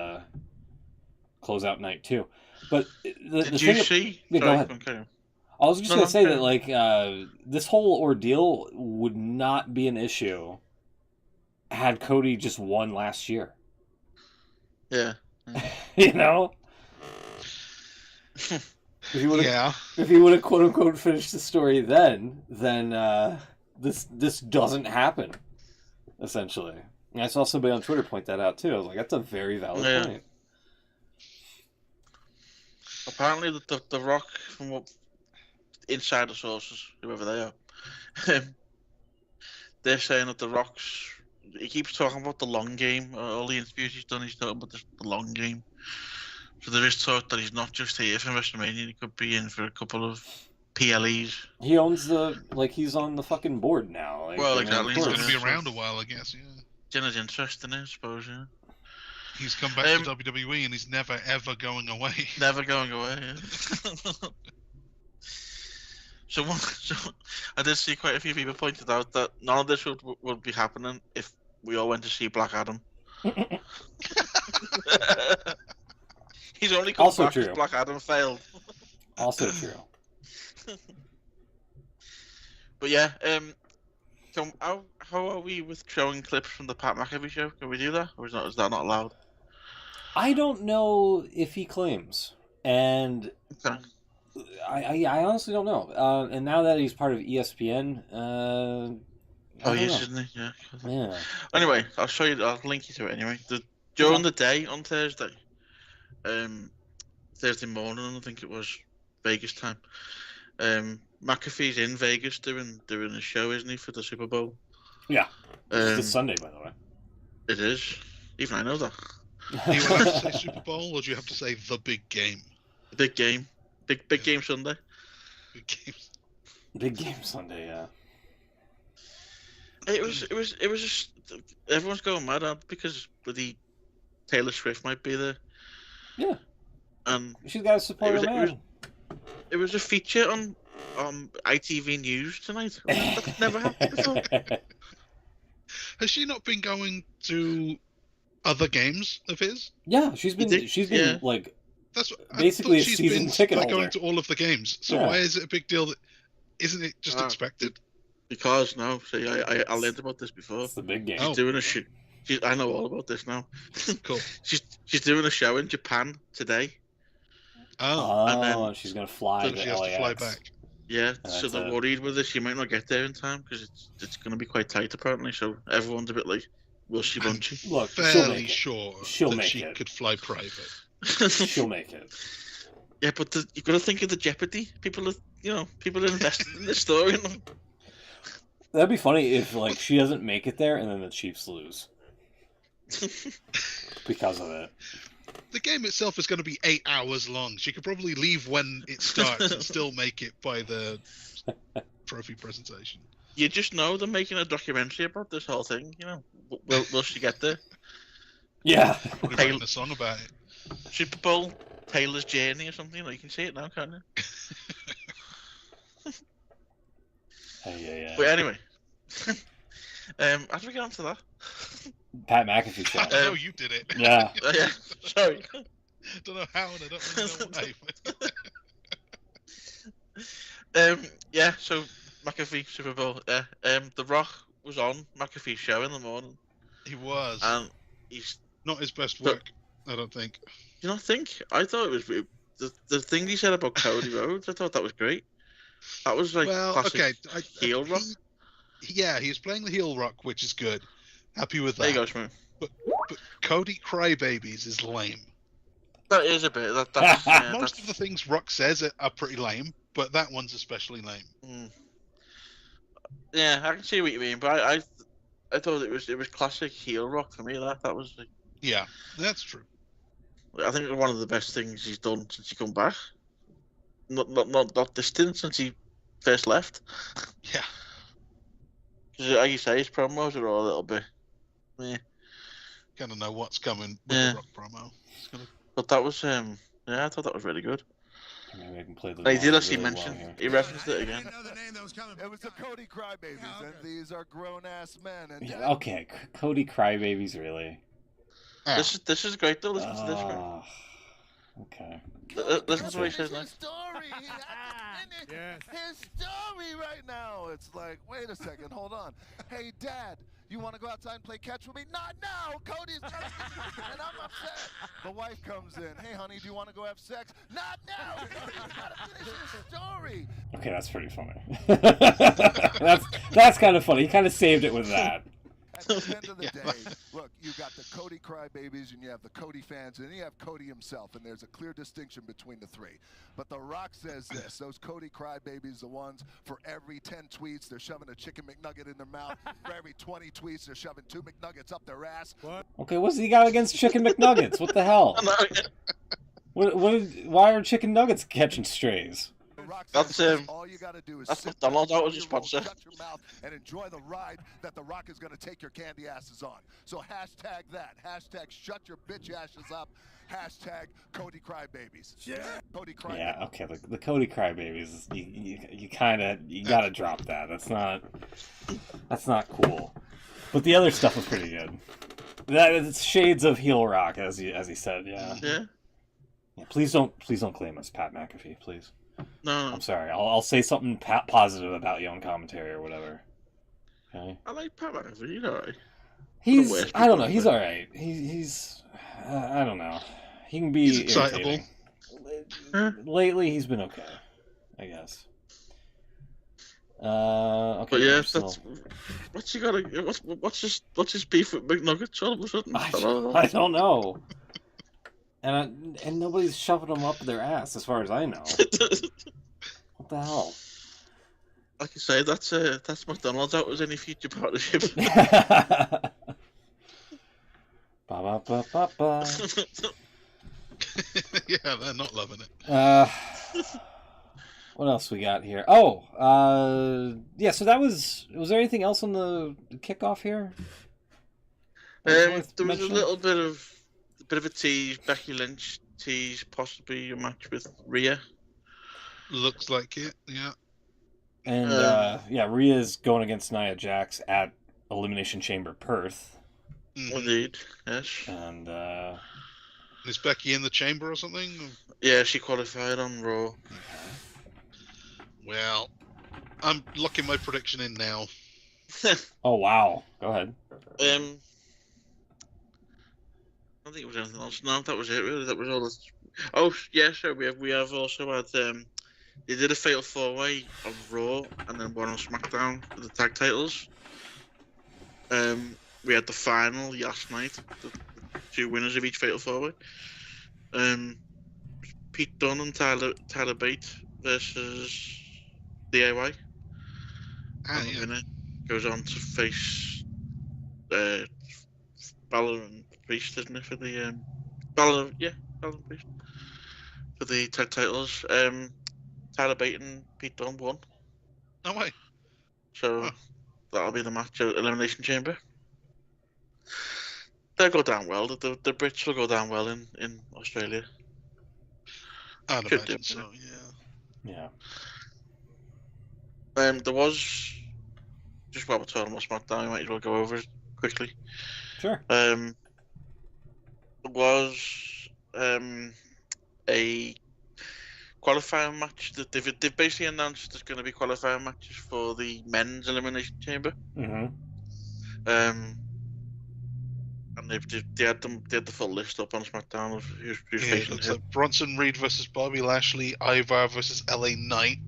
[SPEAKER 1] close out night 2. But
[SPEAKER 3] did you see?
[SPEAKER 1] Yeah, go ahead. Okay. I was just going to say that like this whole ordeal would not be an issue had Cody just won last year.
[SPEAKER 3] Yeah.
[SPEAKER 1] If he would have quote unquote finished the story then this doesn't happen. Essentially. And I saw somebody on Twitter point that out too. I was like, that's a very valid point.
[SPEAKER 3] Apparently the Rock, from what insider sources, whoever they are, they're saying that the Rock's, he keeps talking about the long game. All the interviews he's done, he's talking about the long game. So there is talk that he's not just here for WrestleMania, he could be in for a couple of PLEs.
[SPEAKER 1] He owns he's on the fucking board now.
[SPEAKER 3] Well, exactly.
[SPEAKER 2] He's going to be around a while, I guess, yeah.
[SPEAKER 3] Jenna's interest in it, I suppose, yeah.
[SPEAKER 2] He's come back to WWE and he's never, ever going away.
[SPEAKER 3] Never going away, yeah. So I did see quite a few people pointed out that none of this would be happening if we all went to see Black Adam. He's only come back because Black Adam failed.
[SPEAKER 1] Also true.
[SPEAKER 3] But yeah, so how are we with showing clips from the Pat McAfee show? Can we do that, or is that not allowed?
[SPEAKER 1] I don't know if he claims, and
[SPEAKER 3] okay.
[SPEAKER 1] I honestly don't know. And now that he's part of ESPN,
[SPEAKER 3] isn't he? Yeah.
[SPEAKER 1] Yeah.
[SPEAKER 3] Anyway, I'll show you. I'll link you to it anyway. During the day on Thursday, Thursday morning, I think it was Vegas time. McAfee's in Vegas doing a show, isn't he, for the Super Bowl?
[SPEAKER 1] Yeah. It's this Sunday, by the way.
[SPEAKER 3] It is. Even I know that.
[SPEAKER 2] Do you have to say Super Bowl, or do you have to say the big game?
[SPEAKER 3] The big game. Big game Sunday.
[SPEAKER 1] Big game Sunday, yeah.
[SPEAKER 3] It was just everyone's going mad because bloody Taylor Swift might be there.
[SPEAKER 1] Yeah.
[SPEAKER 3] And
[SPEAKER 1] she's got to support her man.
[SPEAKER 3] It was a feature on ITV News tonight. That's never happened before.
[SPEAKER 2] Has she not been going to other games of his?
[SPEAKER 1] Yeah, she's been like basically a season ticket holder.
[SPEAKER 2] Going to all of the games. So why is it a big deal? Isn't it just expected?
[SPEAKER 3] Because no, see, I learned about this before.
[SPEAKER 1] It's the big game.
[SPEAKER 3] She's doing a show. I know all about this now.
[SPEAKER 2] Cool.
[SPEAKER 3] She's doing a show in Japan today.
[SPEAKER 2] Oh,
[SPEAKER 1] and then she's gonna fly.
[SPEAKER 2] So she has to fly back.
[SPEAKER 3] Yeah, so they're worried with this. She might not get there in time because it's going to be quite tight apparently. So everyone's a bit like, will she, won't she?
[SPEAKER 1] Look,
[SPEAKER 2] fairly sure
[SPEAKER 1] that
[SPEAKER 2] she could fly private.
[SPEAKER 1] She'll make it.
[SPEAKER 3] Yeah, but you've got to think of the jeopardy. People are invested in this story.
[SPEAKER 1] That'd be funny if she doesn't make it there and then the Chiefs lose because of it.
[SPEAKER 2] The game itself is going to be 8 hours long. She could probably leave when it starts and still make it by the trophy presentation.
[SPEAKER 3] You just know they're making a documentary about this whole thing. Will she get there?
[SPEAKER 1] Yeah.
[SPEAKER 2] Probably writing a song about it.
[SPEAKER 3] Super Bowl, Taylor's Journey or something. You can see it now, can't you?
[SPEAKER 1] Yeah.
[SPEAKER 3] But anyway, how do we get onto that?
[SPEAKER 1] Pat McAfee show.
[SPEAKER 2] No, you did it.
[SPEAKER 3] Yeah. Yeah. Sorry.
[SPEAKER 2] Don't know how, and I don't really
[SPEAKER 3] know
[SPEAKER 2] why.
[SPEAKER 3] Yeah. So McAfee Super Bowl. Yeah. The Rock was on McAfee's show in the morning.
[SPEAKER 2] He was.
[SPEAKER 3] And he's
[SPEAKER 2] not his best work. I don't think.
[SPEAKER 3] You not think? I thought it was the thing he said about Cody Rhodes. I thought that was great. That was classic heel Rock.
[SPEAKER 2] He was playing the heel Rock, which is good. Happy with that.
[SPEAKER 3] There you go, Shmoo.
[SPEAKER 2] But Cody Crybabies is lame.
[SPEAKER 3] That is a bit.
[SPEAKER 2] Most of the things Rock says are pretty lame, but that one's especially lame.
[SPEAKER 3] Yeah, I can see what you mean, but I thought it was classic heel Rock for me. That was.
[SPEAKER 2] Yeah, that's true.
[SPEAKER 3] I think one of the best things he's done since he come back. Not this stint, since he first left.
[SPEAKER 2] Yeah.
[SPEAKER 3] Because, like you say, his promos are all a little bit. Yeah.
[SPEAKER 2] Kind of know what's coming with
[SPEAKER 3] Yeah.
[SPEAKER 2] the Rock promo. It's gonna...
[SPEAKER 3] But that was yeah, I thought that was really good.
[SPEAKER 1] Maybe I can play the
[SPEAKER 3] And he did
[SPEAKER 1] line
[SPEAKER 3] actually
[SPEAKER 1] really
[SPEAKER 3] mention,
[SPEAKER 1] well here.
[SPEAKER 3] he referenced it again.
[SPEAKER 4] It was the Cody Crybabies, and these are grown-ass men. And
[SPEAKER 1] Yeah, okay, Cody Crybabies, really?
[SPEAKER 3] This is great though. Listen to this.
[SPEAKER 1] Oh, okay.
[SPEAKER 3] Listen to what he says
[SPEAKER 4] His
[SPEAKER 3] next.
[SPEAKER 4] story. He had to finish his story right now. It's like, wait a second, hold on. Hey, Dad, you want to go outside and play catch with me? Not now. Cody's trying to and I'm upset. The wife comes in. Hey, honey, do you want to go have sex? Not now. Cody's got to finish his story.
[SPEAKER 1] Okay, that's pretty funny. that's kind of funny. He kind of saved it with that.
[SPEAKER 4] At the end of the day, look, you got the Cody Crybabies and you have the Cody fans and you have Cody himself, and there's a clear distinction between the three. But The Rock says this, those Cody Crybabies, the ones for every 10 tweets, they're shoving a chicken McNugget in their mouth. For every 20 tweets, they're shoving 2 McNuggets up their ass. What?
[SPEAKER 1] Okay, what's he got against chicken McNuggets? What the hell? Why are chicken nuggets catching strays?
[SPEAKER 3] That's
[SPEAKER 4] all you gotta do is
[SPEAKER 3] that's
[SPEAKER 4] sit
[SPEAKER 3] McDonald's.
[SPEAKER 4] back,
[SPEAKER 3] That was your
[SPEAKER 4] enjoy your
[SPEAKER 3] sponsor.
[SPEAKER 4] roll, shut your mouth, and enjoy the ride that The Rock is gonna take your candy asses on. So hashtag that. Hashtag shut your bitch asses up. Hashtag Cody Crybabies. Yeah. Cody Crybabies.
[SPEAKER 1] Yeah, okay, the Cody Crybabies, you gotta drop that. That's not cool. But the other stuff was pretty good. It's shades of heel rock, as he said, yeah. Yeah, please don't claim us, Pat McAfee, please.
[SPEAKER 3] No.
[SPEAKER 1] I'm sorry. I'll say something positive about you on commentary or whatever. Okay.
[SPEAKER 3] I like Pat McAfee. He's alright.
[SPEAKER 1] I don't know. He's alright. He's I don't know. He can be
[SPEAKER 2] He's excitable.
[SPEAKER 1] irritating. Lately, he's been okay, I guess. Okay.
[SPEAKER 3] But yeah, that's what's he got? What's his beef with McNuggets all of a sudden?
[SPEAKER 1] I don't know. And nobody's shoving them up their ass, as far as I know. What the hell?
[SPEAKER 3] Like I say, that's McDonald's out as any future partnership.
[SPEAKER 1] Ba ba ba ba ba.
[SPEAKER 2] Yeah, they're not loving it.
[SPEAKER 1] What else we got here? Oh, yeah. So that was there anything else on the kickoff here?
[SPEAKER 3] There was a little bit of a tease. Becky Lynch tease possibly a match with Rhea.
[SPEAKER 2] Looks like it, yeah.
[SPEAKER 1] And yeah, Rhea's going against Nia Jax at Elimination Chamber Perth.
[SPEAKER 3] Indeed, yes.
[SPEAKER 1] And
[SPEAKER 2] is Becky in the chamber or something?
[SPEAKER 3] Yeah, she qualified on Raw.
[SPEAKER 2] Well, I'm locking my prediction in now.
[SPEAKER 1] Oh wow, go ahead.
[SPEAKER 3] I don't think it was anything else. No, that was it. Really, that was all. Oh yeah, so we have also had they did a fatal 4-way on Raw and then one on SmackDown for the tag titles. We had the final last night. The two winners of each fatal 4-way. Pete Dunne and Tyler Bate versus DIY. And the winner goes on to face Balor and Priest, isn't it, for the Balor and Priest for the tag titles. Tyler Bate and Pete Dunne won.
[SPEAKER 2] No way.
[SPEAKER 3] So that'll be the match at Elimination Chamber. They'll go down well. The Brits will go down well in Australia.
[SPEAKER 2] I'd imagine so,
[SPEAKER 1] yeah.
[SPEAKER 3] There was, just while we're talking about SmackDown, we might as well go over it quickly.
[SPEAKER 1] Sure.
[SPEAKER 3] There was a qualifying match that they've basically announced there's going to be qualifying matches for the men's Elimination Chamber.
[SPEAKER 1] Mm-hmm.
[SPEAKER 3] And they had the full list up on SmackDown of who's facing
[SPEAKER 2] looks
[SPEAKER 3] who.
[SPEAKER 2] like Bronson Reed versus Bobby Lashley, Ivar versus LA Knight,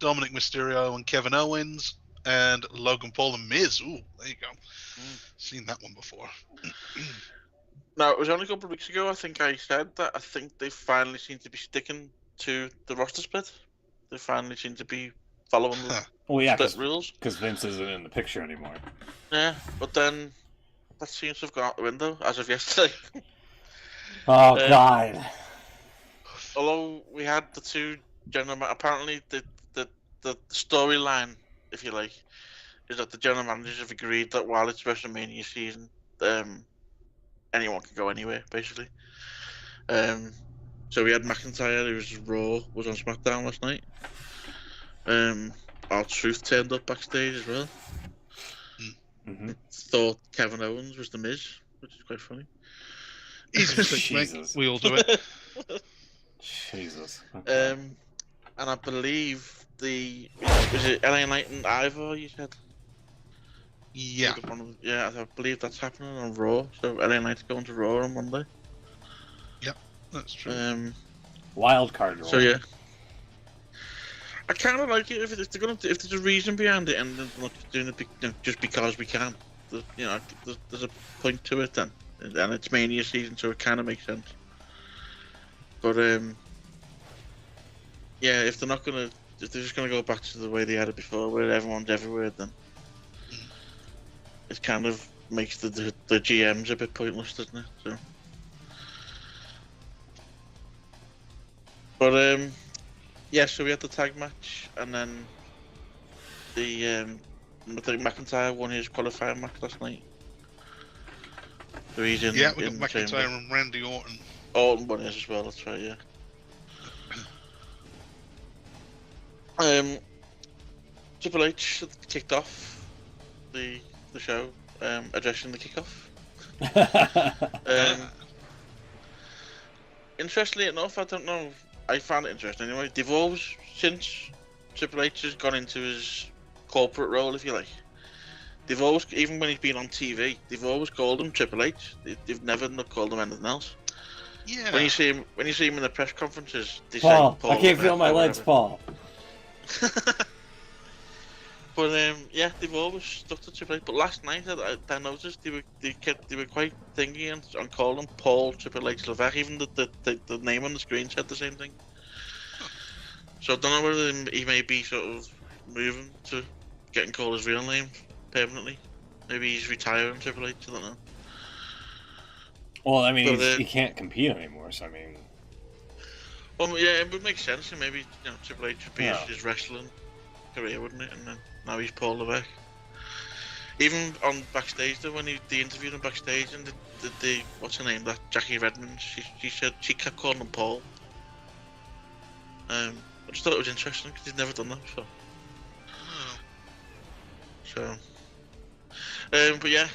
[SPEAKER 2] Dominic Mysterio and Kevin Owens, and Logan Paul and Miz. Ooh, there you go. Seen that one before.
[SPEAKER 3] Now, it was only a couple of weeks ago, I think I said that I think they finally seem to be sticking to the roster split. They finally seem to be following the split rules.
[SPEAKER 1] Because Vince isn't in the picture anymore.
[SPEAKER 3] Yeah, but then that seems to have gone out the window as of yesterday.
[SPEAKER 1] Oh, God.
[SPEAKER 3] Although we had the two apparently the storyline, if you like, is that the general managers have agreed that while it's WrestleMania season, anyone can go anywhere, basically. So we had McIntyre, who was on SmackDown last night. R-Truth turned up backstage as well.
[SPEAKER 1] Mm-hmm.
[SPEAKER 3] Thought Kevin Owens was the Miz, which is quite funny.
[SPEAKER 2] Easy mistake, mate.
[SPEAKER 1] Jesus.
[SPEAKER 2] We all do it.
[SPEAKER 1] Jesus. Okay.
[SPEAKER 3] And I believe was it LA Knight and Ivor? You said.
[SPEAKER 2] Yeah.
[SPEAKER 3] Yeah, I believe that's happening on Raw. So LA Knight's going to Raw on Monday.
[SPEAKER 2] Yep, that's true.
[SPEAKER 1] Wild card role.
[SPEAKER 3] So yeah, I kind of like it if there's a reason behind it and they're not just doing it just because we can. There's a point to it then, and it's Mania season, so it kind of makes sense. But yeah, if they're just gonna go back to the way they had it before, where everyone's everywhere, then it kind of makes the GMs a bit pointless, doesn't it? So, but yeah, so we had the tag match, and then I think McIntyre won his qualifying match last night. So he's in.
[SPEAKER 2] Yeah, we got
[SPEAKER 3] in
[SPEAKER 2] McIntyre and Randy Orton.
[SPEAKER 3] Orton won his as well. That's right. Yeah. Triple H kicked off the show, addressing the kickoff. Interestingly enough, I don't know. I found it interesting anyway. They've always, since Triple H has gone into his corporate role, if you like, they've always, even when he's been on TV, they've always called him Triple H. They've never not called him anything else.
[SPEAKER 2] Yeah.
[SPEAKER 3] When you see him in the press conferences, they
[SPEAKER 1] Paul,
[SPEAKER 3] say Paul.
[SPEAKER 1] I can't feel my legs, Paul.
[SPEAKER 3] But yeah, they've always stuck to Triple H. But last night, I noticed they were quite thingy on calling Paul Triple H Levesque. Even the name on the screen said the same thing. So I don't know whether he may be sort of moving to getting called his real name permanently. Maybe he's retiring Triple H. I don't know.
[SPEAKER 1] Well, I mean,
[SPEAKER 3] But,
[SPEAKER 1] he can't compete anymore. So I mean,
[SPEAKER 3] well, yeah, it would make sense. And maybe Triple H would be
[SPEAKER 1] Yeah.
[SPEAKER 3] his wrestling career, wouldn't it? And then now he's Paul Levesque. Even on backstage, though, when they interviewed him backstage, and the what's her name, that Jackie Redmond, she said she kept calling him Paul. I just thought it was interesting because he's never done that before.
[SPEAKER 2] Oh.
[SPEAKER 3] So, but yeah,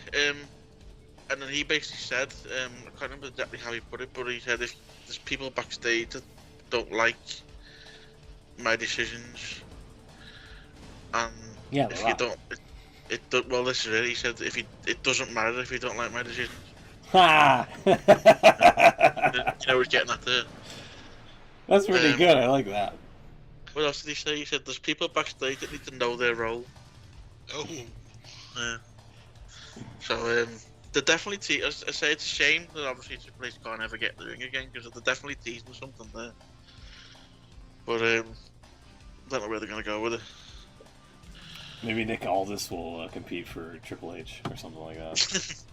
[SPEAKER 3] and then he basically said, I can't remember exactly how he put it, but he said if there's people backstage that don't like my decisions, and
[SPEAKER 1] yeah,
[SPEAKER 3] if you don't, well, this is it. He said it doesn't matter if you don't like my decisions.
[SPEAKER 1] Ha!
[SPEAKER 3] He's getting at there.
[SPEAKER 1] That's pretty good. I like that.
[SPEAKER 3] What else did he say? He said there's people backstage that need to know their role.
[SPEAKER 2] Oh.
[SPEAKER 3] So they're definitely I say it's a shame that obviously Triple H can't ever get in the ring again because they're definitely teasing something there. But don't know where they're gonna go with it.
[SPEAKER 1] Maybe Nick Aldis will compete for Triple H or something like that.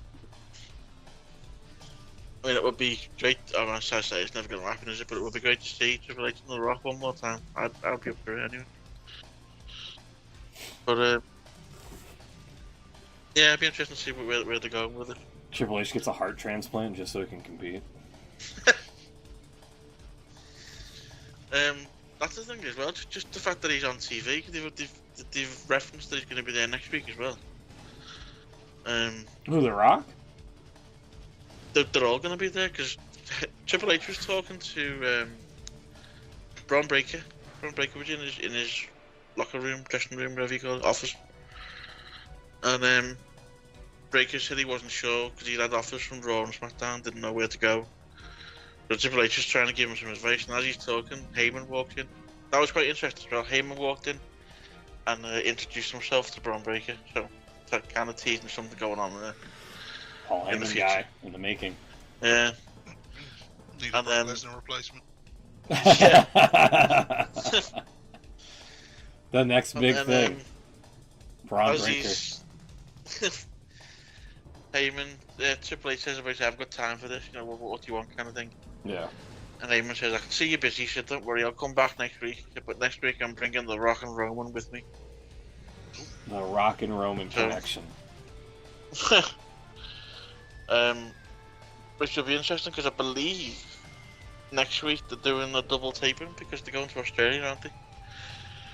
[SPEAKER 3] I mean, it would be great. I say it's never going to happen, is it? But it would be great to see Triple H on The Rock one more time. I'd be up for it anyway. But yeah, it'd be interesting to see where they're going with it.
[SPEAKER 1] Triple H gets a heart transplant just so he can compete.
[SPEAKER 3] That's the thing as well. Just the fact that he's on TV. They've referenced that he's going to be there next week as well.
[SPEAKER 1] Who, The Rock?
[SPEAKER 3] They're all going to be there because Triple H was talking to Braun Breaker. Braun Breaker was in his locker room, dressing room, whatever you call it, office. And Breaker said he wasn't sure because he'd had offers from Raw and SmackDown, didn't know where to go. So Triple H was trying to give him some advice, and as he's talking, Heyman walked in. That was quite interesting as well. Heyman walked in and introduced himself to Braun Breaker, so that kind of teasing something going on there.
[SPEAKER 1] Paul Heyman guy in the making.
[SPEAKER 3] Yeah.
[SPEAKER 2] Need a Brock Lesnar replacement.
[SPEAKER 1] Yeah. The next big thing. Braun Breaker.
[SPEAKER 3] Heyman, Triple H says, I've got time for this, what do you want, kind of thing.
[SPEAKER 1] Yeah.
[SPEAKER 3] And Heyman says, I can see you're busy. He said, don't worry, I'll come back next week. He said, but next week I'm bringing The Rock and Roman with me.
[SPEAKER 1] The Rock and Roman
[SPEAKER 3] So-
[SPEAKER 1] connection.
[SPEAKER 3] Which will be interesting because I believe next week they're doing a double taping because they're going to Australia, aren't they?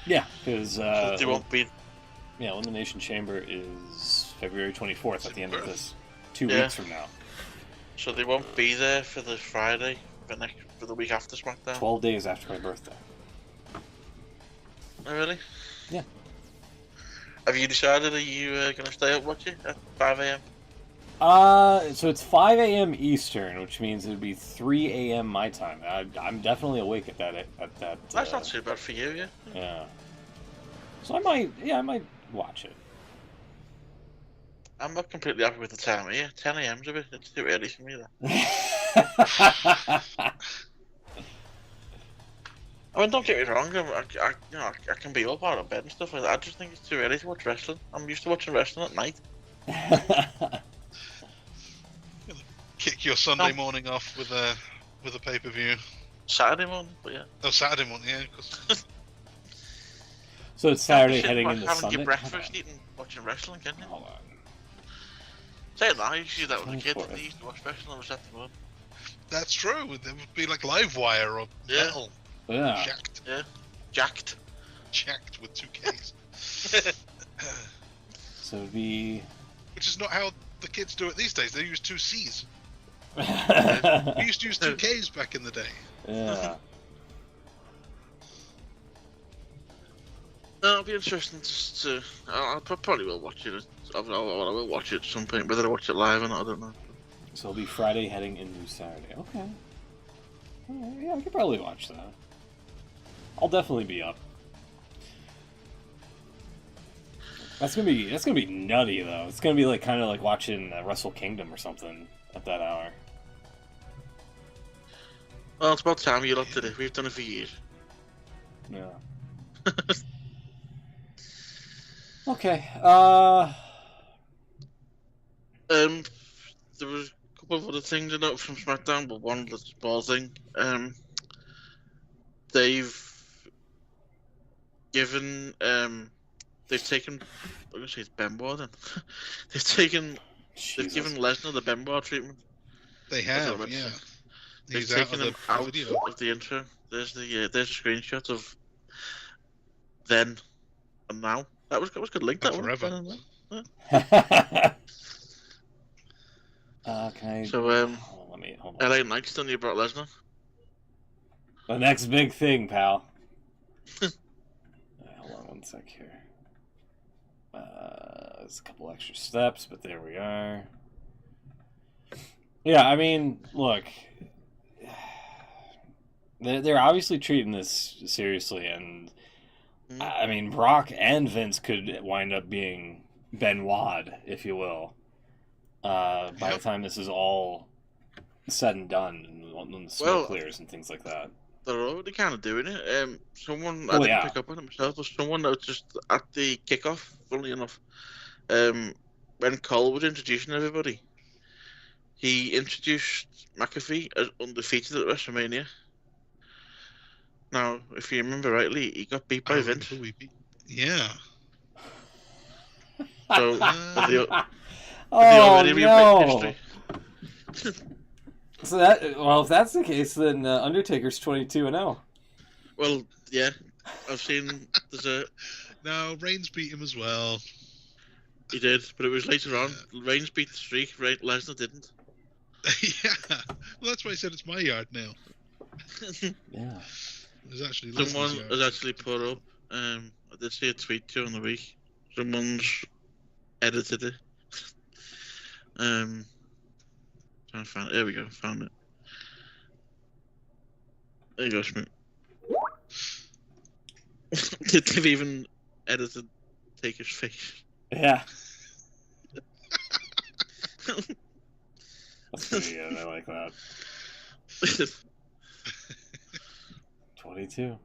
[SPEAKER 1] Yeah, because
[SPEAKER 3] So they won't be.
[SPEAKER 1] yeah, Elimination Chamber is February 24th at the end of this 2
[SPEAKER 3] Yeah.
[SPEAKER 1] weeks from now.
[SPEAKER 3] So they won't be there for the Friday for the week after SmackDown.
[SPEAKER 1] 12 days after my birthday.
[SPEAKER 3] Oh, really?
[SPEAKER 1] Yeah.
[SPEAKER 3] Have you decided, are you going to stay up watching at 5 a.m.?
[SPEAKER 1] So it's 5 a.m. Eastern, which means it would be 3 a.m. my time. I'm definitely awake at that.
[SPEAKER 3] That's not too bad for you, yeah.
[SPEAKER 1] Yeah. So I might watch it.
[SPEAKER 3] I'm not completely happy with the time here. 10 a.m.'s a bit. It's too early for me, though. I mean, don't get me wrong. I can be up out of bed and stuff like that. I just think it's too early to watch wrestling. I'm used to watching wrestling at night.
[SPEAKER 2] Kick your Sunday morning off with a pay-per-view.
[SPEAKER 3] Saturday morning, but yeah.
[SPEAKER 2] Oh, Saturday morning, yeah. 'Cause
[SPEAKER 1] So it's Saturday
[SPEAKER 3] Shit,
[SPEAKER 1] heading
[SPEAKER 3] like
[SPEAKER 1] into
[SPEAKER 3] having
[SPEAKER 1] Sunday.
[SPEAKER 3] your breakfast, eating, watching wrestling, can you?
[SPEAKER 1] Hold on.
[SPEAKER 3] Say that, I used to do that with the kids.
[SPEAKER 1] 24th.
[SPEAKER 3] They used to watch wrestling on Saturday morning.
[SPEAKER 2] that's true. There would be like live wire or
[SPEAKER 3] Yeah.
[SPEAKER 2] metal.
[SPEAKER 1] Yeah.
[SPEAKER 3] Jacked.
[SPEAKER 2] Jacked with 2 Ks.
[SPEAKER 1] So it'd be.
[SPEAKER 2] Which is not how the kids do it these days. They use 2 Cs. We
[SPEAKER 1] Yeah.
[SPEAKER 2] used to use 2 Ks back in the day.
[SPEAKER 3] No, it'll be interesting to. I probably will watch it. I will watch it at some point. Whether I watch it live or not, I don't know.
[SPEAKER 1] So it'll be Friday heading into Saturday. Okay. Alright, yeah, I could probably watch that. I'll definitely be up. That's gonna be nutty though. It's gonna be like kind of like watching Wrestle Kingdom or something at that hour.
[SPEAKER 3] Well, it's about time you lot did it. We've done it for years.
[SPEAKER 1] Yeah. Okay.
[SPEAKER 3] There was a couple of other things I noted from SmackDown, but one little small thing. They've given they've taken. I'm gonna say it's Benoit then. They've given Lesnar the Benoit treatment.
[SPEAKER 2] They
[SPEAKER 3] That's
[SPEAKER 2] have,
[SPEAKER 3] what I meant to
[SPEAKER 2] yeah.
[SPEAKER 3] say.
[SPEAKER 2] He's
[SPEAKER 3] They've
[SPEAKER 2] out of
[SPEAKER 3] taken
[SPEAKER 2] the
[SPEAKER 3] him out
[SPEAKER 2] video.
[SPEAKER 3] of the intro. There's a screenshot of then and now. That was good link. That one.
[SPEAKER 2] Forever.
[SPEAKER 3] Then and now.
[SPEAKER 1] Can I?
[SPEAKER 3] So
[SPEAKER 1] hold on.
[SPEAKER 3] LA Knight's done you about Lesnar.
[SPEAKER 1] The next big thing, pal. Hold on one sec here. There's a couple extra steps, but there we are. Yeah, I mean, look, they're obviously treating this seriously, and I mean, Brock and Vince could wind up being Benoit, if you will, by the time this is all said and done, and when the smoke clears and things like that.
[SPEAKER 3] They're already kind of doing it. Someone I
[SPEAKER 1] Oh,
[SPEAKER 3] didn't
[SPEAKER 1] yeah.
[SPEAKER 3] pick up on it myself, but someone noticed at the kickoff. Funnily enough, when Cole was introducing everybody, he introduced McAfee as undefeated at WrestleMania. Now, if you remember rightly, he got beat by Vince.
[SPEAKER 2] Yeah.
[SPEAKER 3] So they
[SPEAKER 1] Oh
[SPEAKER 3] already rewritten
[SPEAKER 1] no!
[SPEAKER 3] history.
[SPEAKER 1] So if that's the case, then Undertaker's 22-0.
[SPEAKER 3] Well, yeah, I've seen there's a.
[SPEAKER 2] No, Reigns beat him as well.
[SPEAKER 3] He did, but it was later on. Reigns beat the streak. Lesnar didn't.
[SPEAKER 2] Yeah. Well, that's why I said it's my yard now.
[SPEAKER 1] Yeah.
[SPEAKER 2] It's actually
[SPEAKER 3] Someone
[SPEAKER 2] Lesnar's yard.
[SPEAKER 3] has actually put up. I did see a tweet during the week. Someone's edited it. Trying to find it. There we go. Found it. There you go, Schmidt. They've even edited Taker's face.
[SPEAKER 1] Yeah. That's pretty good. I like that. 22.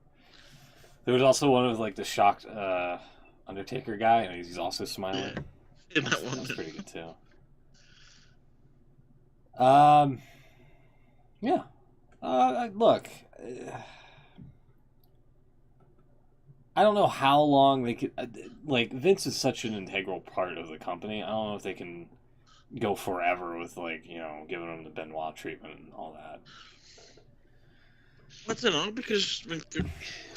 [SPEAKER 1] There was also one of like the shocked Undertaker guy, and he's also smiling.
[SPEAKER 3] Yeah. In that one.
[SPEAKER 1] That's pretty good too. Yeah. Look, I don't know how long they could. Like, Vince is such an integral part of the company. I don't know if they can go forever with, like, giving him the Benoit treatment and all that.
[SPEAKER 3] I don't know, because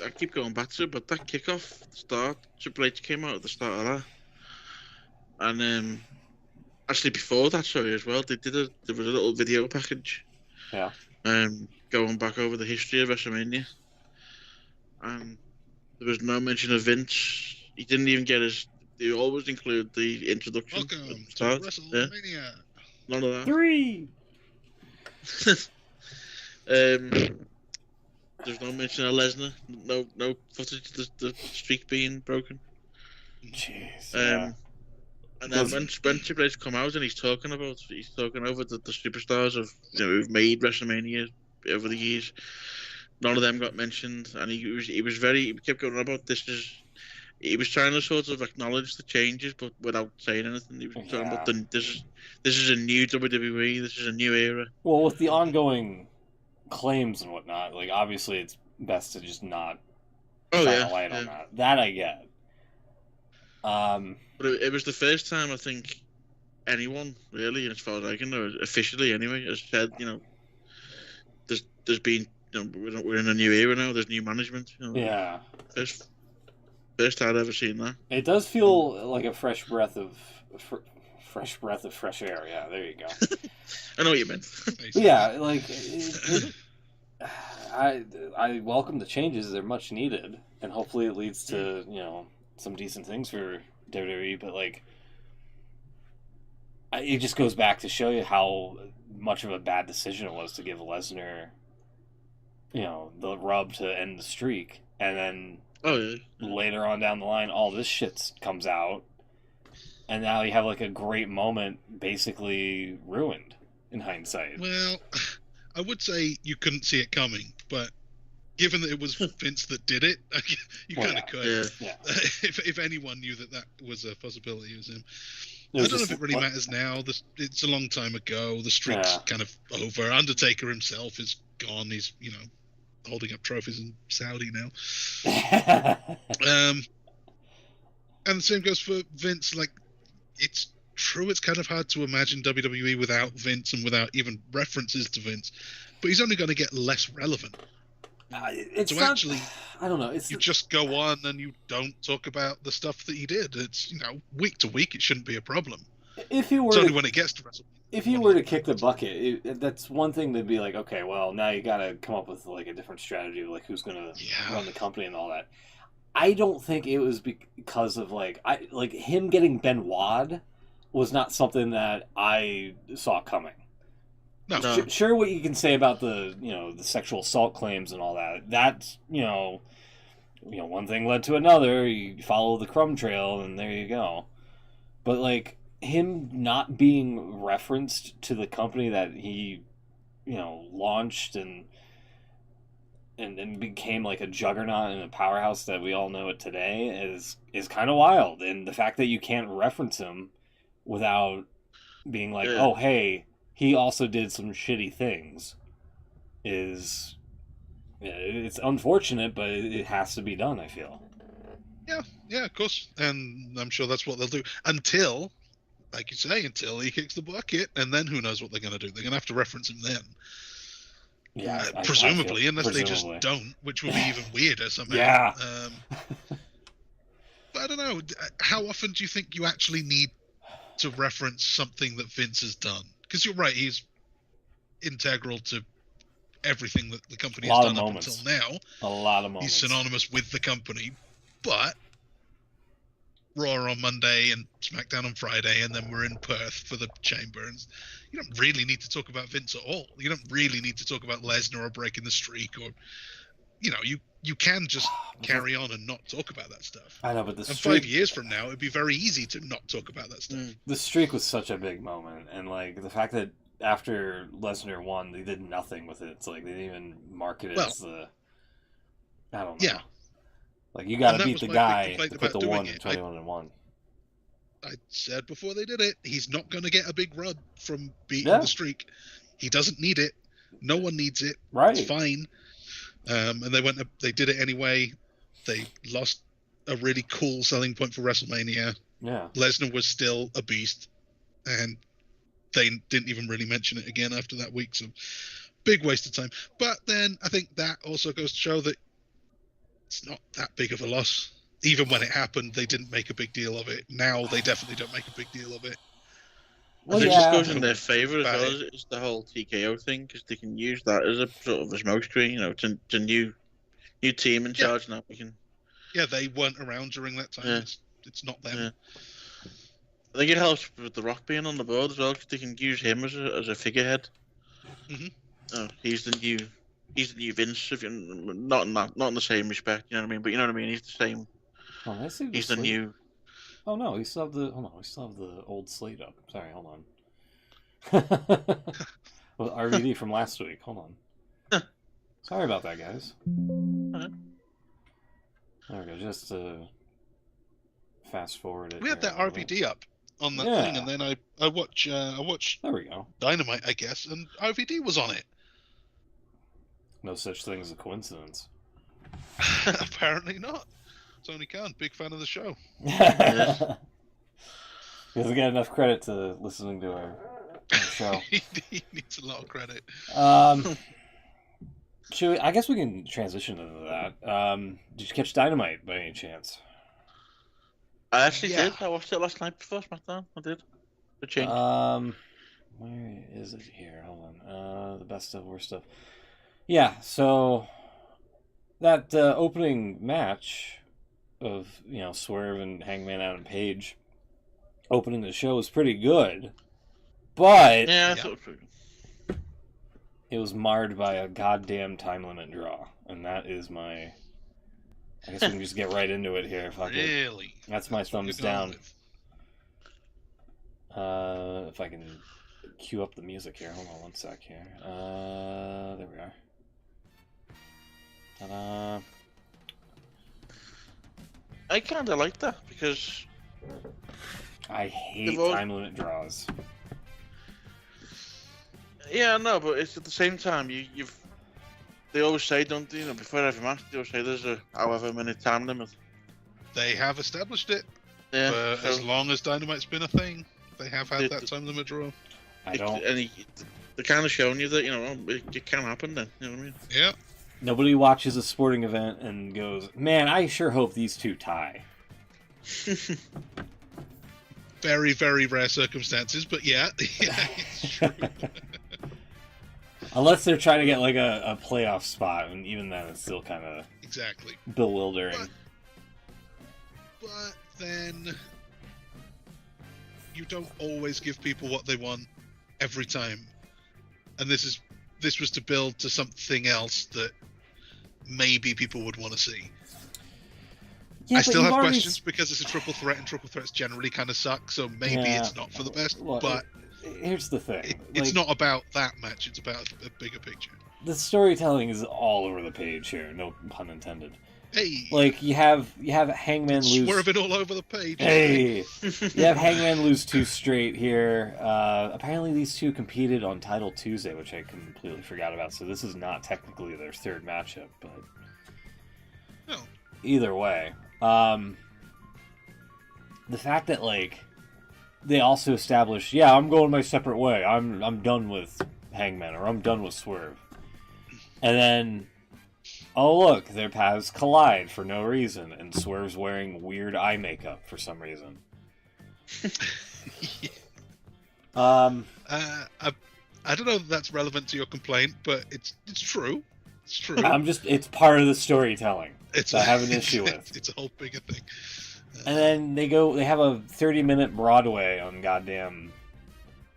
[SPEAKER 3] I keep going back to it, but that kickoff start, Triple H came out at the start of that. And actually before that, sorry, as well, there was a little video package.
[SPEAKER 1] Yeah.
[SPEAKER 3] Going back over the history of WrestleMania. And there was no mention of Vince. He didn't even get his. They always include the introduction.
[SPEAKER 2] Welcome
[SPEAKER 3] at the
[SPEAKER 2] to
[SPEAKER 3] start.
[SPEAKER 2] WrestleMania.
[SPEAKER 3] Yeah. None of that.
[SPEAKER 1] 3.
[SPEAKER 3] There's no mention of Lesnar. No footage of the streak being broken.
[SPEAKER 1] Jeez. Yeah.
[SPEAKER 3] And then when Triple H come out and he's talking over the superstars of who've made WrestleMania over the years, none of them got mentioned, and he kept going on about this. He was trying to sort of acknowledge the changes, but without saying anything. He was talking about this is a new WWE. This is a new era.
[SPEAKER 1] Well, with the ongoing claims and whatnot, like, obviously it's best to just not shine a light on that. That I get.
[SPEAKER 3] But it was the first time I think anyone really, as far as I can know, officially anyway, has said there's been we're in a new era now. There's new management.
[SPEAKER 1] Yeah.
[SPEAKER 3] First time I'd ever seen that.
[SPEAKER 1] It does feel like a fresh breath of fresh air. Yeah, there you go.
[SPEAKER 3] I know what you meant.
[SPEAKER 1] Yeah, like I welcome the changes. They're much needed, and hopefully it leads to some decent things for WWE. But like, it just goes back to show you how much of a bad decision it was to give Lesnar, the rub to end the streak, and then later on down the line, all this shit comes out, and now you have like a great moment basically ruined in hindsight.
[SPEAKER 2] Well, I would say you couldn't see it coming, but given that it was Vince that did it, you kind of could.
[SPEAKER 1] Yeah.
[SPEAKER 2] If anyone knew that was a possibility, it was him. I don't know if it really matters now. It's a long time ago. The streak's kind of over. Undertaker himself is gone. He's, holding up trophies in Saudi now. And the same goes for Vince. Like, it's true, it's kind of hard to imagine WWE without Vince and without even references to Vince. But he's only going to get less relevant.
[SPEAKER 1] It's
[SPEAKER 2] so
[SPEAKER 1] not,
[SPEAKER 2] actually,
[SPEAKER 1] I don't know.
[SPEAKER 2] You just go on and you don't talk about the stuff that he did. It's week to week, it shouldn't be a problem.
[SPEAKER 1] If you were
[SPEAKER 2] it's only when it gets to WrestleMania.
[SPEAKER 1] If you were to kick the bucket, that's one thing to be like, okay, well, now you got to come up with like a different strategy of like who's going to run the company and all that. I don't think it was because of like him getting Benoit was not something that I saw coming.
[SPEAKER 2] No.
[SPEAKER 1] Sure, what you can say about the the sexual assault claims and all that. That's one thing led to another. You follow the crumb trail, and there you go. But like him not being referenced to the company that he launched and became like a juggernaut and a powerhouse that we all know it today is kind of wild. And the fact that you can't reference him without being like, oh hey, he also did some shitty things it's unfortunate, but it has to be done, I feel.
[SPEAKER 2] Yeah, of course. And I'm sure that's what they'll do until, like you say, until he kicks the bucket, and then who knows what they're going to do. They're going to have to reference him then.
[SPEAKER 1] Yeah,
[SPEAKER 2] presumably, unless they just don't, which would be even weirder somehow.
[SPEAKER 1] Yeah.
[SPEAKER 2] But I don't know. How often do you think you actually need to reference something that Vince has done? Because you're right, he's integral to everything that the company has done up until now.
[SPEAKER 1] A lot of moments.
[SPEAKER 2] He's synonymous with the company, but Raw on Monday and SmackDown on Friday, and then we're in Perth for the Chamber. And you don't really need to talk about Vince at all. You don't really need to talk about Lesnar or breaking the streak, or you can just carry on and not talk about that stuff.
[SPEAKER 1] I know, but the
[SPEAKER 2] streak... 5 years from now, it'd be very easy to not talk about that stuff.
[SPEAKER 1] The streak was such a big moment, and like the fact that after Lesnar won, they did nothing with it. It's like they didn't even market it as the. I don't know.
[SPEAKER 2] Yeah.
[SPEAKER 1] Like you got to beat the guy to put the 1 in 21-1.
[SPEAKER 2] I said before they did it, he's not going to get a big rub from beating the streak. He doesn't need it. No one needs it.
[SPEAKER 1] Right.
[SPEAKER 2] It's fine. And they did it anyway. They lost a really cool selling point for WrestleMania.
[SPEAKER 1] Yeah.
[SPEAKER 2] Lesnar was still a beast, and they didn't even really mention it again after that week. So big waste of time. But then I think that also goes to show that it's not that big of a loss. Even when it happened, they didn't make a big deal of it. Now they definitely don't make a big deal of it.
[SPEAKER 3] I
[SPEAKER 1] Well,
[SPEAKER 3] think
[SPEAKER 1] yeah.
[SPEAKER 3] this goes in their favour as
[SPEAKER 2] About
[SPEAKER 3] well. It's the whole TKO thing, because they can use that as a sort of a smokescreen. It's a new team in charge now. We can.
[SPEAKER 2] Yeah, they weren't around during that time.
[SPEAKER 3] Yeah.
[SPEAKER 2] It's not them.
[SPEAKER 3] Yeah. I think it helps with The Rock being on the board as well, because they can use him as a figurehead.
[SPEAKER 2] Mm-hmm.
[SPEAKER 3] He's the new Vince, if you're not in the same respect, you know what I mean? But you know what I mean. He's the same.
[SPEAKER 1] Oh, I see
[SPEAKER 3] He's the new.
[SPEAKER 1] Oh no, we still have the old slate up. Sorry, hold on. Well, RVD from last week. Hold on. Sorry about that, guys.
[SPEAKER 3] Alright.
[SPEAKER 1] There we go. Just to fast forward it.
[SPEAKER 2] We had that RVD up on that thing, and then I watched
[SPEAKER 1] There we go.
[SPEAKER 2] Dynamite, I guess, and RVD was on it.
[SPEAKER 1] No such thing as a coincidence.
[SPEAKER 2] Apparently not. Tony Khan, big fan of the show.
[SPEAKER 1] He doesn't get enough credit to listening to our show.
[SPEAKER 2] He needs a lot of credit.
[SPEAKER 1] I guess we can transition into that. Did you catch Dynamite by any chance?
[SPEAKER 3] I actually did. I watched it last night before SmackDown. I did. The change.
[SPEAKER 1] Where is it here? Hold on. The best of worst stuff. Yeah, so that opening match of Swerve and Hangman Adam Page opening the show was pretty good, but
[SPEAKER 3] yeah, I thought it was pretty good.
[SPEAKER 1] It was marred by a goddamn time limit draw, and that is my. I guess we can just get right into it here.
[SPEAKER 2] Really?
[SPEAKER 1] That's my thumbs down. If I can cue up the music here. Hold on one sec here. There we are. Ta-da.
[SPEAKER 3] I kind of like that because
[SPEAKER 1] I hate time limit draws.
[SPEAKER 3] Yeah, no, but it's at the same time they always say, don't they? Before every match, they always say there's a however minute time limit.
[SPEAKER 2] They have established it.
[SPEAKER 3] Yeah.
[SPEAKER 2] So as long as Dynamite's been a thing, they have had that time limit draw.
[SPEAKER 3] They're kind of showing you that it can happen. Then you know what I mean?
[SPEAKER 2] Yeah.
[SPEAKER 1] Nobody watches a sporting event and goes, "Man, I sure hope these two tie."
[SPEAKER 2] Very, very rare circumstances, but yeah it's true.
[SPEAKER 1] Unless they're trying to get like a playoff spot, and even then it's still kind of
[SPEAKER 2] exactly
[SPEAKER 1] bewildering.
[SPEAKER 2] But then you don't always give people what they want every time, and this was to build to something else that maybe people would want to see.
[SPEAKER 1] Yeah,
[SPEAKER 2] I still have questions because it's a triple threat, and triple threats generally kind of suck, so maybe it's not for the best.
[SPEAKER 1] Well,
[SPEAKER 2] but
[SPEAKER 1] here's the thing.
[SPEAKER 2] It's not about that match, it's about a bigger picture.
[SPEAKER 1] The storytelling is all over the page here, no pun intended.
[SPEAKER 2] Hey!
[SPEAKER 1] Like, you have Hangman lose...
[SPEAKER 2] Swerving all over the page.
[SPEAKER 1] Hey! You have Hangman lose 2 straight here. Apparently these two competed on Title Tuesday, which I completely forgot about, so this is not technically their third matchup, but...
[SPEAKER 2] No.
[SPEAKER 1] Either way. The fact that, like, they also established, I'm going my separate way. I'm done with Hangman, or I'm done with Swerve. And then... Oh, look, their paths collide for no reason, and Swerve's wearing weird eye makeup for some reason.
[SPEAKER 2] I don't know if that's relevant to your complaint, but it's true. It's true.
[SPEAKER 1] It's part of the storytelling. I have an issue with.
[SPEAKER 2] It's a whole bigger thing.
[SPEAKER 1] And then they have a 30-minute Broadway on goddamn...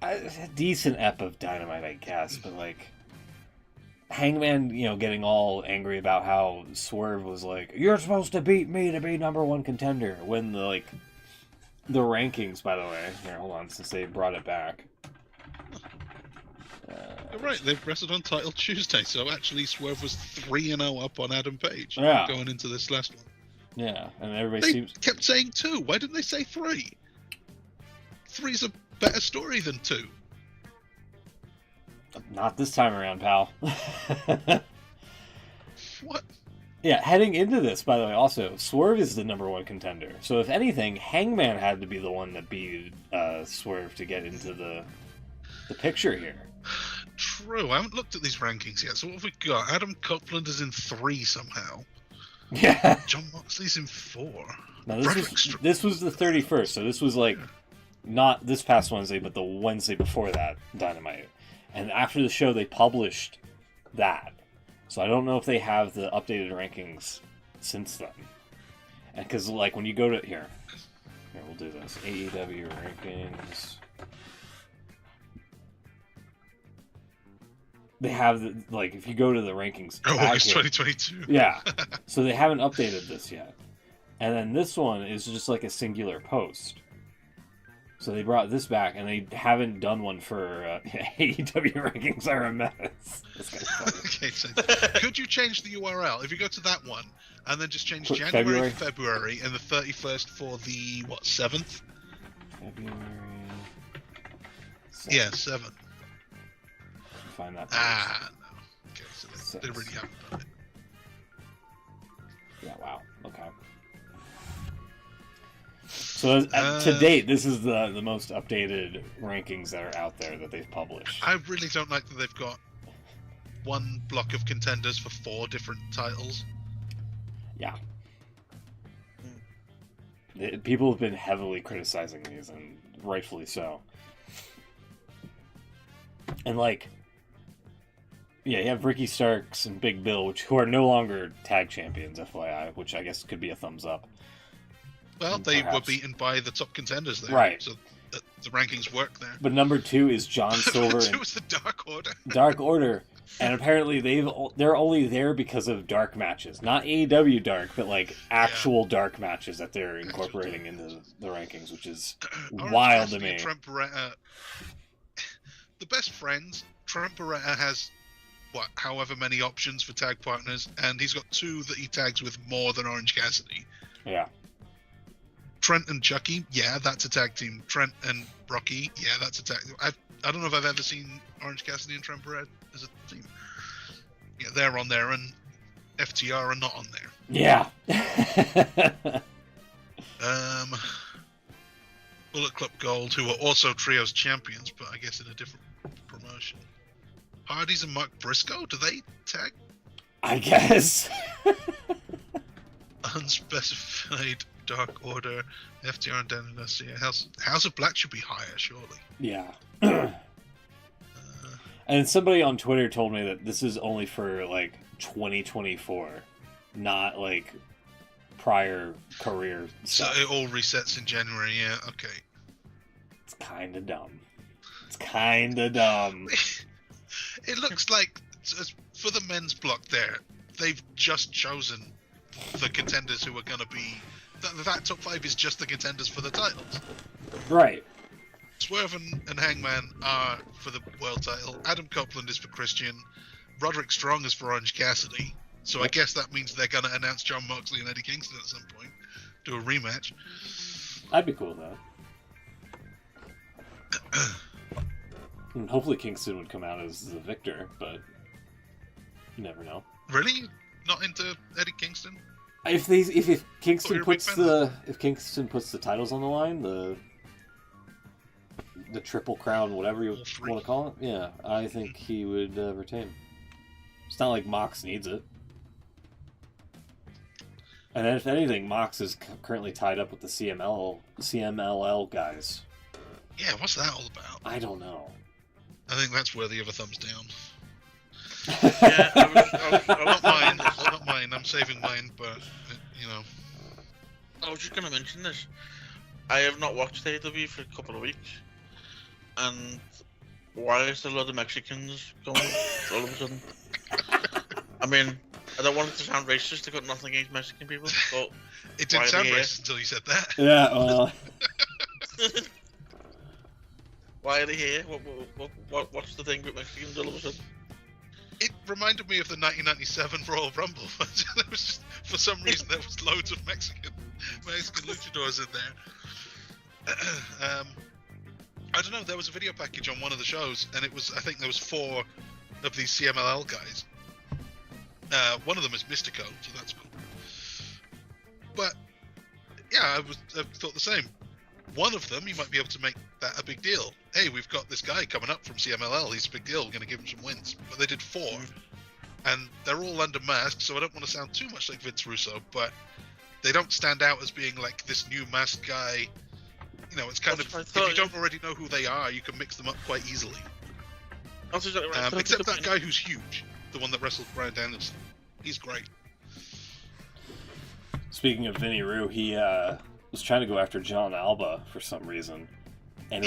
[SPEAKER 1] a decent ep of Dynamite, I guess, but, like... Hangman, getting all angry about how Swerve was like, "You're supposed to beat me to be #1 contender." When the rankings, by the way, here, hold on, since they brought it back.
[SPEAKER 2] You're right, they've wrestled on Title Tuesday, so actually Swerve was 3-0 up on Adam Page going into this last one.
[SPEAKER 1] Yeah, and everybody
[SPEAKER 2] kept saying 2. Why didn't they say 3? 3's a better story than 2.
[SPEAKER 1] Not this time around, pal.
[SPEAKER 2] What?
[SPEAKER 1] Yeah, heading into this, by the way, also, Swerve is the #1 contender. So if anything, Hangman had to be the one that beat Swerve to get into the picture here.
[SPEAKER 2] True. I haven't looked at these rankings yet. So what have we got? Adam Copeland is in 3 somehow.
[SPEAKER 1] Yeah.
[SPEAKER 2] John Moxley's in 4.
[SPEAKER 1] Now this was the 31st, so this was like not this past Wednesday, but the Wednesday before that, Dynamite. And after the show, they published that. So I don't know if they have the updated rankings since then. And because, like, when you go to... Here, we'll do this. AEW rankings. They have, like, if you go to the rankings...
[SPEAKER 2] Oh, August 2022.
[SPEAKER 1] Yeah. So they haven't updated this yet. And then this one is just like a singular post. So they brought this back, and they haven't done one for AEW rankings are a mess. That's kind of funny.
[SPEAKER 2] Okay, so could you change the URL? If you go to that one, and then just change January, February, and the 31st for the, 7th?
[SPEAKER 1] February... 7th.
[SPEAKER 2] Yeah, 7th.
[SPEAKER 1] Find that.
[SPEAKER 2] No. Okay, so they really haven't done it.
[SPEAKER 1] Yeah, wow. Okay. So to date, this is the most updated rankings that are out there that they've published.
[SPEAKER 2] I really don't like that they've got one block of contenders for 4 different titles.
[SPEAKER 1] Yeah. People have been heavily criticizing these, and rightfully so. And like, yeah, you have Ricky Starks and Big Bill, who are no longer tag champions, FYI, which I guess could be a thumbs up.
[SPEAKER 2] Well, they were beaten by the top contenders there,
[SPEAKER 1] right?
[SPEAKER 2] So the rankings work there.
[SPEAKER 1] But #2 is John Silver.
[SPEAKER 2] #2 is the Dark Order.
[SPEAKER 1] Dark Order, and apparently they're only there because of dark matches, not AEW dark, but like actual dark matches that they're incorporating into the rankings, which is wild to me.
[SPEAKER 2] Trent Beretta, the best friends. Trent Beretta has however many options for tag partners, and he's got 2 that he tags with more than Orange Cassidy.
[SPEAKER 1] Yeah.
[SPEAKER 2] Trent and Chucky, yeah, that's a tag team. Trent and Rocky, yeah, that's a tag. I don't know if I've ever seen Orange Cassidy and Trent Beretta as a team. Yeah, they're on there, and FTR are not on there.
[SPEAKER 1] Yeah.
[SPEAKER 2] Bullet Club Gold, who are also Trios champions, but I guess in a different promotion. Hardys and Mark Briscoe, do they tag?
[SPEAKER 1] I guess.
[SPEAKER 2] Unspecified Dark Order, FTR and Danny Garcia. House of Black should be higher, surely.
[SPEAKER 1] Yeah. And somebody on Twitter told me that this is only for like 2024, not like prior career stuff.
[SPEAKER 2] So it all resets in January, yeah, okay.
[SPEAKER 1] It's kind of dumb.
[SPEAKER 2] It looks like, for the men's block there, they've just chosen the contenders who are going to be... That top 5 is just the contenders for the titles.
[SPEAKER 1] Right.
[SPEAKER 2] Swerve and Hangman are for the world title. Adam Copeland is for Christian. Roderick Strong is for Orange Cassidy. So I guess that means they're going to announce John Moxley and Eddie Kingston at some point. Do a rematch.
[SPEAKER 1] That'd be cool, though. And hopefully Kingston would come out as the victor, but you never know.
[SPEAKER 2] Really? Not into Eddie Kingston?
[SPEAKER 1] If Kingston puts the titles on the line, the Triple Crown, whatever you want to call it, yeah, I think he would retain. It's not like Mox needs it. And then, if anything, Mox is currently tied up with the CMLL guys.
[SPEAKER 2] Yeah, what's that all about?
[SPEAKER 1] I don't know.
[SPEAKER 2] I think that's worthy of a thumbs down.
[SPEAKER 3] Yeah,
[SPEAKER 2] I don't mind. I'm saving mine, but you know.
[SPEAKER 3] I was just gonna mention this. I have not watched AEW for a couple of weeks, and why is there a lot of Mexicans going all of a sudden? I mean, I don't want it to sound racist. I've got nothing against Mexican people, but
[SPEAKER 2] it didn't sound racist until you said that.
[SPEAKER 1] Yeah, well.
[SPEAKER 3] Why are they here? What's the thing with Mexicans all of a sudden?
[SPEAKER 2] It reminded me of the 1997 Royal Rumble. There was just, for some reason, there was loads of Mexican luchadors in there. I don't know. There was a video package on one of the shows, and I think there was 4 of these CMLL guys. One of them is Mystico, so that's cool. But yeah, I thought the same. One of them, you might be able to make that a big deal. Hey, we've got this guy coming up from CMLL. He's a big deal. We're going to give him some wins. But they did 4, and they're all under mask, so I don't want to sound too much like Vince Russo, but they don't stand out as being like this new masked guy. You know, it's kind of, if you don't already know who they are, you can mix them up quite easily.
[SPEAKER 3] That's exactly right.
[SPEAKER 2] Except that guy who's huge, the one that wrestled Bryan Danielson. He's great.
[SPEAKER 1] Speaking of Vinny Roo, he was trying to go after John Alba for some reason, and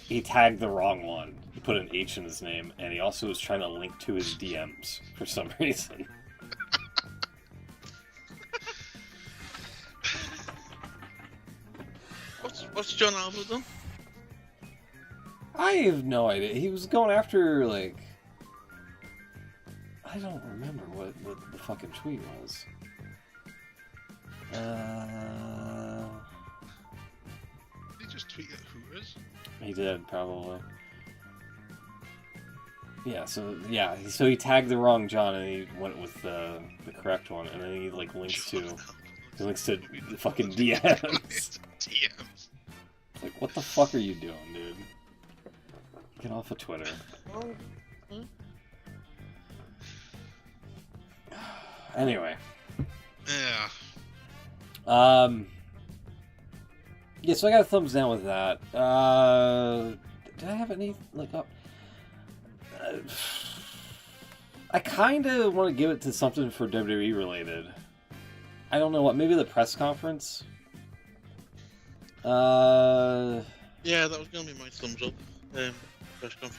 [SPEAKER 1] he tagged the wrong one. He put an H in his name, and he also was trying to link to his DMs for some reason.
[SPEAKER 3] What's John Alba done?
[SPEAKER 1] I have no idea. He was going after, like... I don't remember what the fucking tweet was.
[SPEAKER 2] Did he just tweet at Hooters?
[SPEAKER 1] He did, probably. Yeah, so he tagged the wrong John, and he went with the correct one, and then he, like, links to the fucking DMs.
[SPEAKER 2] DMs.
[SPEAKER 1] Like, what the fuck are you doing, dude? Get off of Twitter. Anyway.
[SPEAKER 2] Yeah.
[SPEAKER 1] Yeah, so I got a thumbs down with that. Did I have any, like, up? I kind of want to give it to something for WWE related. I don't know what, maybe the press conference?
[SPEAKER 3] Yeah, that was going to be my thumbs up. Press conference.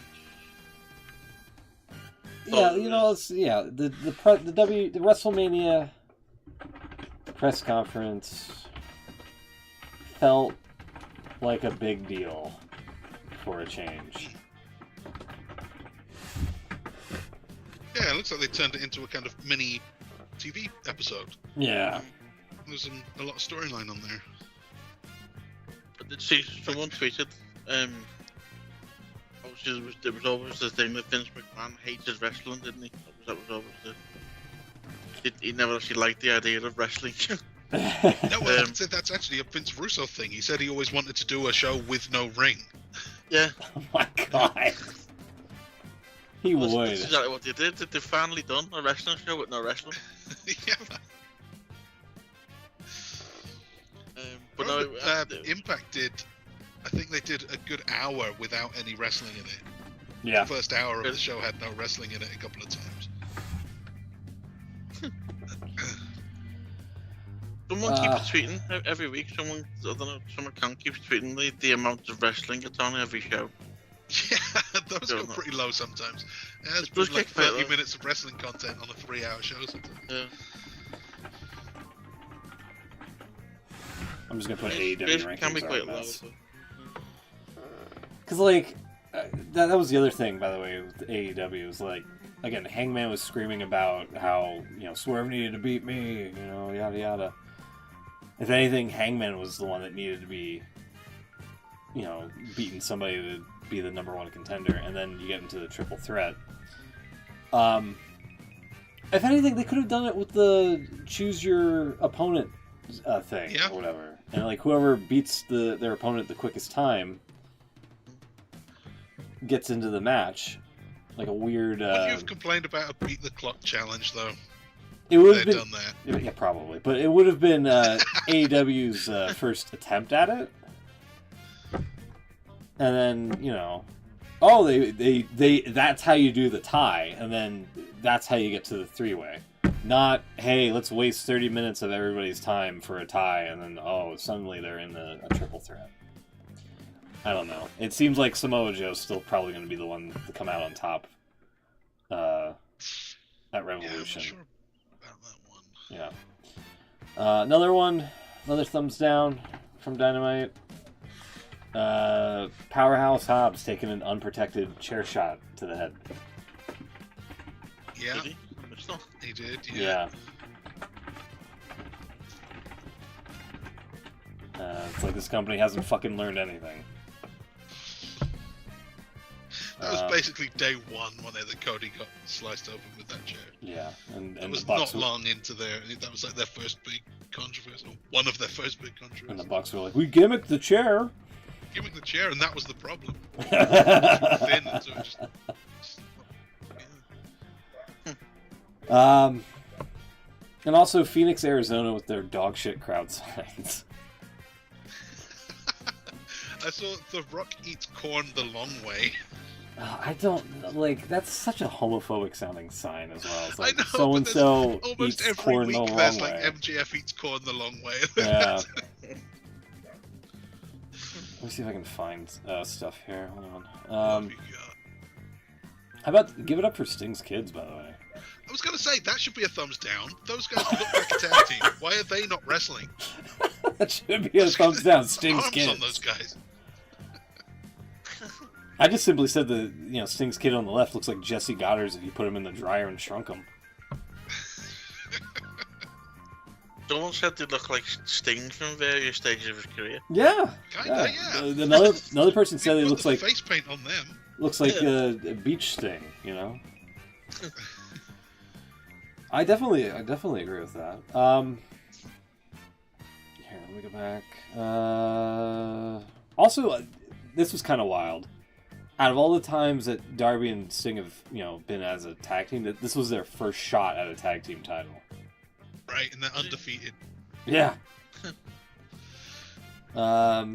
[SPEAKER 1] Yeah, you know, the WrestleMania press conference felt like a big deal for a change.
[SPEAKER 2] Yeah, it looks like they turned it into a kind of mini TV episode.
[SPEAKER 1] Yeah.
[SPEAKER 2] There's a lot of storyline on there.
[SPEAKER 3] I did see someone tweeted, obviously there was always the thing that Vince McMahon hated wrestling, didn't he? That was always he never actually liked the idea of wrestling.
[SPEAKER 2] No, well, that's actually a Vince Russo thing. He said he always wanted to do a show with no ring.
[SPEAKER 3] Yeah.
[SPEAKER 1] Oh my god. He would.
[SPEAKER 3] That's exactly what they did. They've finally done a wrestling show with no wrestling.
[SPEAKER 2] Yeah.
[SPEAKER 3] But
[SPEAKER 2] Impact did. I think they did a good hour without any wrestling in it.
[SPEAKER 1] Yeah.
[SPEAKER 2] The first hour of the show had no wrestling in it a couple of times.
[SPEAKER 3] Someone keeps tweeting every week. Someone account keeps tweeting the amount of wrestling that's on every show.
[SPEAKER 2] Yeah, those go pretty low sometimes. Yeah, it's been like 30 minutes of wrestling content on a 3-hour show sometimes.
[SPEAKER 3] Yeah.
[SPEAKER 1] I'm just gonna put AEW rankings
[SPEAKER 3] can be quite
[SPEAKER 1] on
[SPEAKER 3] low.
[SPEAKER 1] this. Because, like, that was the other thing, by the way, with AEW, was like, again, Hangman was screaming about how, you know, Swerve needed to beat me, you know, yada yada. If anything, Hangman was the one that needed to be, you know, beating somebody to be the #1 contender, and then you get into the triple threat. If anything, they could have done it with the choose your opponent thing, or whatever. And, like, whoever beats their opponent the quickest time gets into the match. Like a weird...
[SPEAKER 2] Would you have complained about a beat the clock challenge, though?
[SPEAKER 1] It would have
[SPEAKER 2] been
[SPEAKER 1] done
[SPEAKER 2] that.
[SPEAKER 1] Yeah, probably. But it would have been AEW's first attempt at it. And then, you know... Oh, they that's how you do the tie, and then that's how you get to the 3-way. Not, hey, let's waste 30 minutes of everybody's time for a tie, and then, oh, suddenly they're in a triple threat. I don't know. It seems like Samoa Joe's still probably going to be the one to come out on top at Revolution.
[SPEAKER 2] Yeah, I'm not sure about that one.
[SPEAKER 1] Yeah. Another thumbs down from Dynamite. Powerhouse Hobbs taking an unprotected chair shot to the head.
[SPEAKER 2] Yeah.
[SPEAKER 3] Did he?
[SPEAKER 2] He did,
[SPEAKER 1] Yeah. It's like this company hasn't fucking learned anything.
[SPEAKER 2] basically day one when Cody got sliced open with that chair.
[SPEAKER 1] Yeah, and
[SPEAKER 2] It was
[SPEAKER 1] the Bucks
[SPEAKER 2] not long into that was like their first big controversy, or one of their first big controversies.
[SPEAKER 1] And the Bucks were like, "We gimmicked the chair."
[SPEAKER 2] Gimmick the chair, and that was the problem. It was too thin, and so it just
[SPEAKER 1] And also Phoenix, Arizona with their dog shit crowd signs.
[SPEAKER 2] I saw The Rock eats corn the long way.
[SPEAKER 1] I don't like. That's such a homophobic sounding sign as well. It's like
[SPEAKER 2] I know,
[SPEAKER 1] so and so
[SPEAKER 2] almost
[SPEAKER 1] eats
[SPEAKER 2] every
[SPEAKER 1] corn
[SPEAKER 2] week
[SPEAKER 1] the long
[SPEAKER 2] there's
[SPEAKER 1] way.
[SPEAKER 2] like MJF eats corn the long way.
[SPEAKER 1] Yeah. Let me see if I can find stuff here. Hold on.
[SPEAKER 2] What have you got?
[SPEAKER 1] How about give it up for Sting's kids, by the way?
[SPEAKER 2] I was gonna say that should be a thumbs down. Those guys look like a tag team. Why are they not wrestling?
[SPEAKER 1] That should be a thumbs down. Sting's
[SPEAKER 2] Arms
[SPEAKER 1] kids.
[SPEAKER 2] on those guys.
[SPEAKER 1] I just simply said Sting's kid on the left looks like Jesse Goddard's if you put him in the dryer and shrunk him.
[SPEAKER 3] Someone said they look like Sting from various stages of his career.
[SPEAKER 1] Yeah.
[SPEAKER 2] Kinda, yeah.
[SPEAKER 1] Another person said he
[SPEAKER 2] Put
[SPEAKER 1] looks
[SPEAKER 2] the
[SPEAKER 1] like
[SPEAKER 2] face paint on them.
[SPEAKER 1] looks like a beach sting, you know. I definitely agree with that. Here, let me go back. Also, this was kind of wild. Out of all the times that Darby and Sting have, been as a tag team, that this was their first shot at a tag team title.
[SPEAKER 2] Right, and they're undefeated.
[SPEAKER 1] Yeah.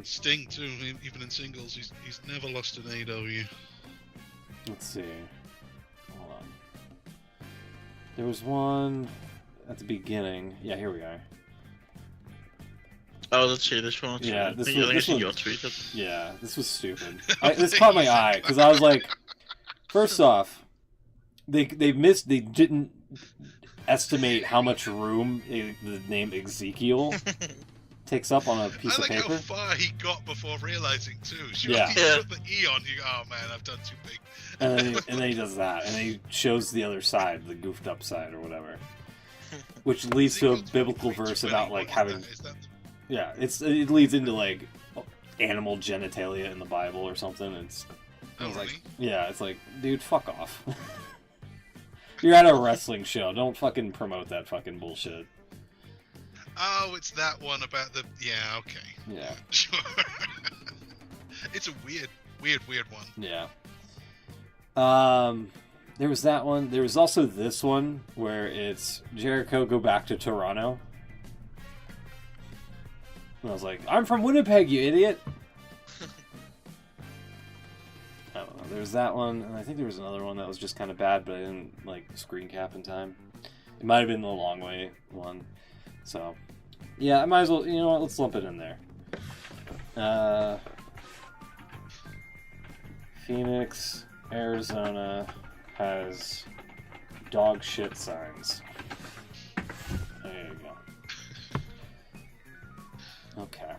[SPEAKER 2] Sting too, even in singles, he's never lost an AEW.
[SPEAKER 1] Let's see. Hold on. There was one at the beginning. Yeah, here we are.
[SPEAKER 3] Oh, let's see this one.
[SPEAKER 1] Yeah, this was
[SPEAKER 3] your tweet.
[SPEAKER 1] Yeah, this was stupid. This caught my eye because I was like, first off, they didn't estimate how much room the name Ezekiel takes up on a piece of
[SPEAKER 2] I like
[SPEAKER 1] paper.
[SPEAKER 2] how far he got before realizing too. Sure,
[SPEAKER 1] Yeah.
[SPEAKER 2] he put the E on. You go, oh man, I've done too big.
[SPEAKER 1] And then he does that, and then he shows the other side, the goofed up side or whatever, which leads to a
[SPEAKER 2] Ezekiel's
[SPEAKER 1] biblical
[SPEAKER 2] tweets
[SPEAKER 1] verse
[SPEAKER 2] really
[SPEAKER 1] about like
[SPEAKER 2] want
[SPEAKER 1] having.
[SPEAKER 2] that. Is that
[SPEAKER 1] Yeah, it leads into like animal genitalia in the Bible or something. It's
[SPEAKER 2] really?
[SPEAKER 1] like, yeah, it's like, dude, fuck off. You're at a wrestling show. Don't fucking promote that fucking bullshit.
[SPEAKER 2] Oh, it's that one about the. Yeah, okay.
[SPEAKER 1] Yeah.
[SPEAKER 2] Sure. It's a weird one.
[SPEAKER 1] Yeah. There was that one. There was also this one where it's Jericho go back to Toronto. And I was like, I'm from Winnipeg, you idiot. I don't know. There was that one, and I think there was another one that was just kind of bad, but I didn't screen cap in time. It might have been the long way one. So, yeah, I might as well. You know what? Let's lump it in there. Phoenix, Arizona has dog shit signs. There you go. Okay.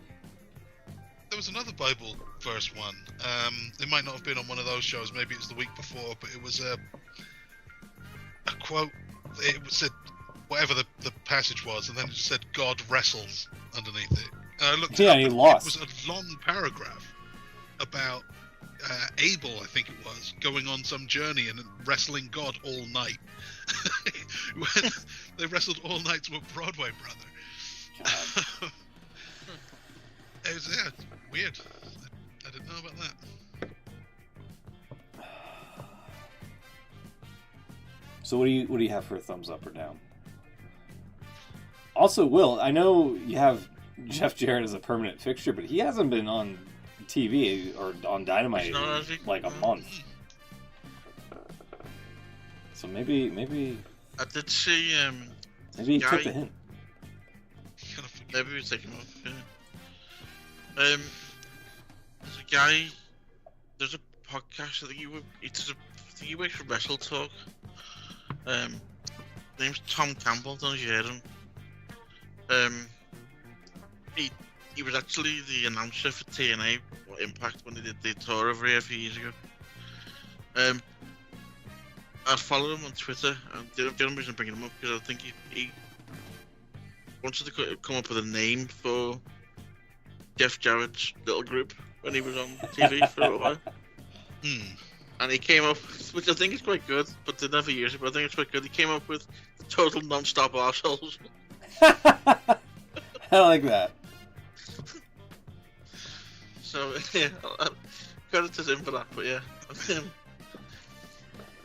[SPEAKER 2] There was another Bible verse one. It might not have been on one of those shows. Maybe it was the week before, but it was a quote. It said whatever the passage was, and then it just said God wrestles underneath it. And I looked.
[SPEAKER 1] Yeah,
[SPEAKER 2] it up,
[SPEAKER 1] he
[SPEAKER 2] and
[SPEAKER 1] lost.
[SPEAKER 2] It was a long paragraph about Abel, I think it was, going on some journey and wrestling God all night. When they wrestled all night to a Broadway brother. It was weird. I didn't know about that.
[SPEAKER 1] So what do you have for a thumbs up or down? Also, Will, I know you have Jeff Jarrett as a permanent fixture, but he hasn't been on TV or on Dynamite in like a month. So maybe
[SPEAKER 3] I did see
[SPEAKER 1] he took the hint.
[SPEAKER 3] maybe we take him off. Yeah. There's a guy. There's a podcast. I think he works for Wrestle Talk. Name's Tom Campbell. Don't know if you heard him. He was actually the announcer for TNA or Impact when they did the tour over here a few years ago. I followed him on Twitter, and the only reason I'm bringing him up because I think he wanted to come up with a name for Jeff Jarrett's little group when he was on TV for a while. And he came up, which I think is quite good, but they never use it, but I think it's quite good. He came up with the total non-stop arseholes.
[SPEAKER 1] I like that.
[SPEAKER 3] So, yeah, credit to him for that, but yeah.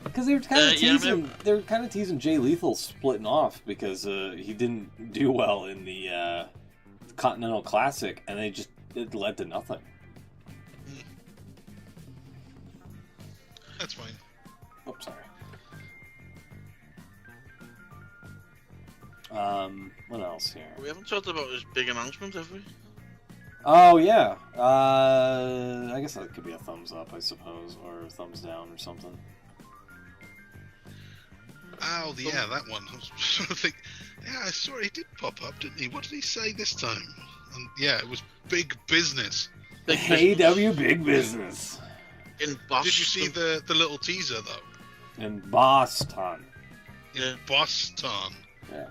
[SPEAKER 1] Because they were kind of teasing,
[SPEAKER 3] man.
[SPEAKER 1] they were kind of teasing Jay Lethal splitting off because he didn't do well in the Continental Classic, and it led to nothing.
[SPEAKER 2] That's fine.
[SPEAKER 1] Oh, sorry. What else here?
[SPEAKER 3] We haven't talked about his big announcement, have we?
[SPEAKER 1] Oh yeah. I guess that could be a thumbs up, I suppose, or a thumbs down or something.
[SPEAKER 2] Oh, yeah, that one. I was trying to think. Yeah, I saw he did pop up, didn't he? What did he say this time? And yeah, it was big business.
[SPEAKER 1] AW Big Business.
[SPEAKER 3] In Boston.
[SPEAKER 2] Did you see the little teaser though?
[SPEAKER 1] In Boston.
[SPEAKER 3] Yeah.
[SPEAKER 2] Boston.
[SPEAKER 1] Yeah.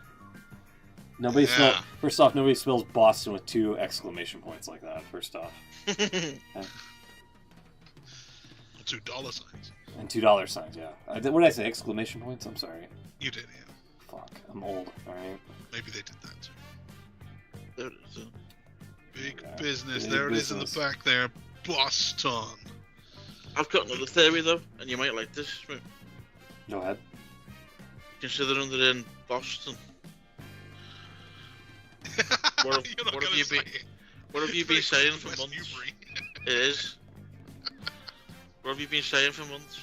[SPEAKER 1] First off, nobody spells Boston with 2 exclamation points like that. First off.
[SPEAKER 2] $2 signs.
[SPEAKER 1] And $2 signs, yeah. What did I say? Exclamation points? I'm sorry.
[SPEAKER 2] You did, yeah.
[SPEAKER 1] Fuck. I'm old, alright?
[SPEAKER 2] Maybe they did that too.
[SPEAKER 3] There it is.
[SPEAKER 2] Big
[SPEAKER 1] Yeah,
[SPEAKER 2] business.
[SPEAKER 1] big
[SPEAKER 2] There
[SPEAKER 1] business.
[SPEAKER 2] it is in the back there. Boston.
[SPEAKER 3] I've got another theory though, and you might like this.
[SPEAKER 1] Go ahead.
[SPEAKER 3] Considering they're in Boston, What have-
[SPEAKER 2] You're not
[SPEAKER 3] what have
[SPEAKER 2] gonna
[SPEAKER 3] you
[SPEAKER 2] say
[SPEAKER 3] been-
[SPEAKER 2] it.
[SPEAKER 3] what have you
[SPEAKER 2] It's
[SPEAKER 3] been
[SPEAKER 2] very
[SPEAKER 3] saying
[SPEAKER 2] close to
[SPEAKER 3] for
[SPEAKER 2] West
[SPEAKER 3] months?
[SPEAKER 2] Newbury.
[SPEAKER 3] It is. What have you been saying for months?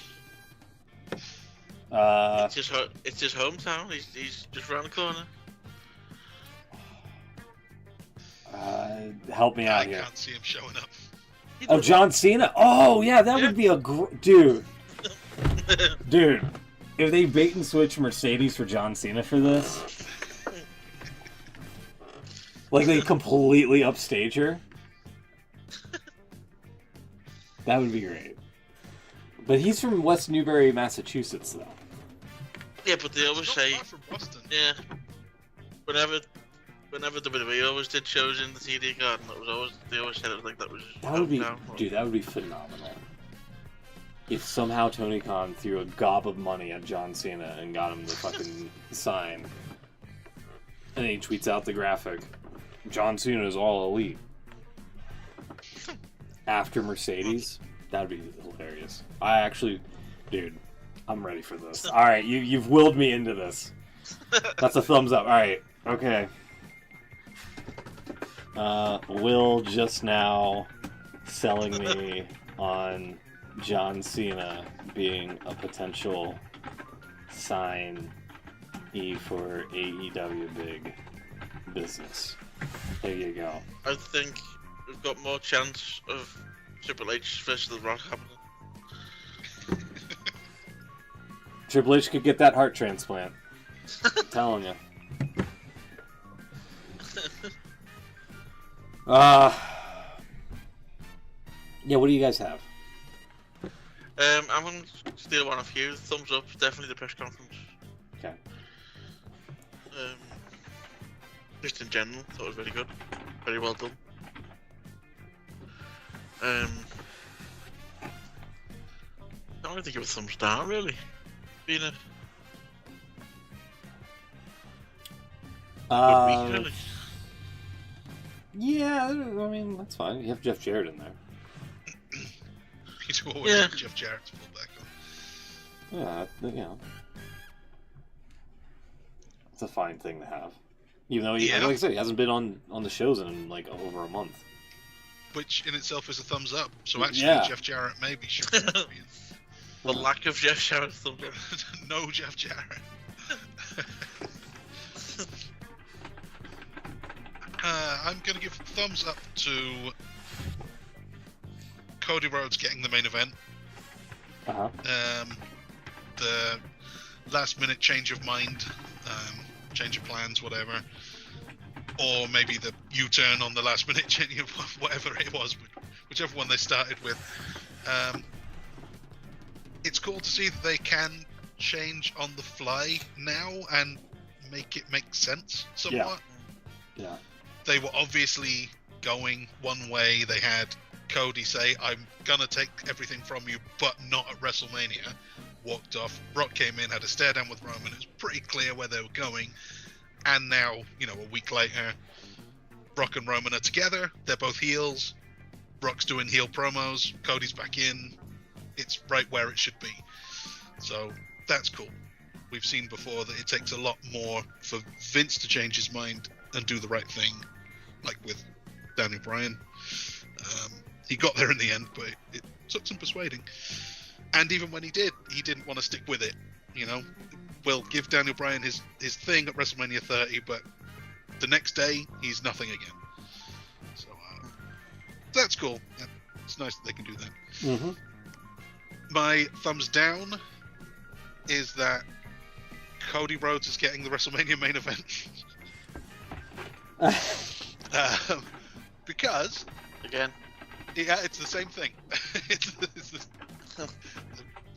[SPEAKER 3] It's his hometown. He's just round the corner.
[SPEAKER 1] Help me out
[SPEAKER 2] I
[SPEAKER 1] here.
[SPEAKER 2] can't see him showing up.
[SPEAKER 1] Oh, John Cena? Oh, yeah, that would be a dude. Dude, if they bait and switch Mercedes for John Cena for this, like they completely upstage her, that would be great. But he's from West Newbury, Massachusetts, though.
[SPEAKER 3] Yeah, but they always
[SPEAKER 2] It's not
[SPEAKER 3] say,
[SPEAKER 2] far from Boston.
[SPEAKER 3] yeah. Whenever WWE always did shows in the TD Garden, they always said it was like that was.
[SPEAKER 1] That would be,
[SPEAKER 3] hometown.
[SPEAKER 1] dude, that would be phenomenal. If somehow Tony Khan threw a gob of money at John Cena and got him the fucking sign, and then he tweets out the graphic, John Cena is all elite. After Mercedes, that would be hilarious. I actually, dude, I'm ready for this. All right, you've willed me into this. That's a thumbs up. All right, okay. Will just now selling me on John Cena being a potential sign for AEW big business. There you go.
[SPEAKER 3] I think we've got more chance of Triple H versus The Rock happening.
[SPEAKER 1] Triple H could get that heart transplant. I'm telling you. Yeah, what do you guys have?
[SPEAKER 3] I'm going to steal one off you. Thumbs up, definitely the press conference.
[SPEAKER 1] Okay.
[SPEAKER 3] Just in general, thought it was very good. Very well done. I don't really give a thumbs down, really. Been a good week, really.
[SPEAKER 1] Yeah, I mean, that's fine. You have Jeff Jarrett in there.
[SPEAKER 2] He's always
[SPEAKER 3] Yeah.
[SPEAKER 2] have Jeff Jarrett to pull back on.
[SPEAKER 1] Yeah, you know. It's a fine thing to have. Even though, like I said, he hasn't been on the shows in like over a month.
[SPEAKER 2] Which in itself is a thumbs up. So actually,
[SPEAKER 1] Yeah.
[SPEAKER 2] Jeff Jarrett maybe should be
[SPEAKER 3] The lack of Jeff Jarrett thumbs up.
[SPEAKER 2] no Jeff Jarrett. I'm going to give thumbs up to Cody Rhodes getting the main event.
[SPEAKER 1] Uh-huh.
[SPEAKER 2] The last minute change of mind, change of plans, whatever. Or maybe the U-turn on the last minute change of whatever it was, whichever one they started with. It's cool to see that they can change on the fly now and make it make sense somewhat.
[SPEAKER 1] Yeah.
[SPEAKER 2] They were obviously going one way. They had Cody say, "I'm gonna take everything from you, but not at WrestleMania." Walked off. Rock came in, had a stare down with Roman. It was pretty clear where they were going. And now, a week later, Rock and Roman are together. They're both heels. Rock's doing heel promos. Cody's back in. It's right where it should be. So that's cool. We've seen before that it takes a lot more for Vince to change his mind and do the right thing, like with Daniel Bryan. He got there in the end, but it took some persuading. And even when he did, he didn't want to stick with it. We'll give Daniel Bryan his thing at WrestleMania 30, but the next day, he's nothing again. So that's cool. Yeah, it's nice that they can do that.
[SPEAKER 1] Mm-hmm.
[SPEAKER 2] My thumbs down is that Cody Rhodes is getting the WrestleMania main event. Because...
[SPEAKER 3] Again.
[SPEAKER 2] Yeah, it's the same thing. it's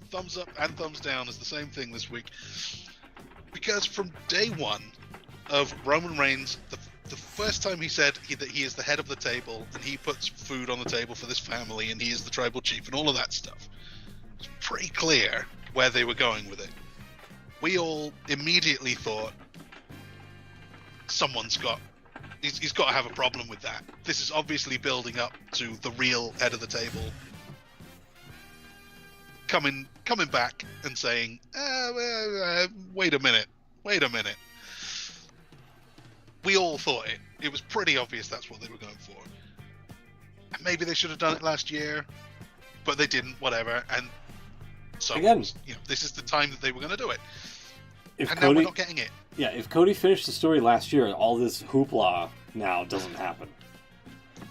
[SPEAKER 2] thumbs up and thumbs down is the same thing this week. Because from day one of Roman Reigns, the first time he said that he is the head of the table and he puts food on the table for this family and he is the tribal chief and all of that stuff, it's pretty clear where they were going with it. We all immediately thought he's got to have a problem with that. This is obviously building up to the real head of the table coming back and saying, wait a minute. We all thought it. It was pretty obvious that's what they were going for. And maybe they should have done it last year, but they didn't, whatever. And so,
[SPEAKER 1] again,
[SPEAKER 2] this is the time that they were going to do it.
[SPEAKER 1] If
[SPEAKER 2] and
[SPEAKER 1] Cody,
[SPEAKER 2] now we're not getting it.
[SPEAKER 1] Yeah, if Cody finished the story last year, all this hoopla now doesn't happen.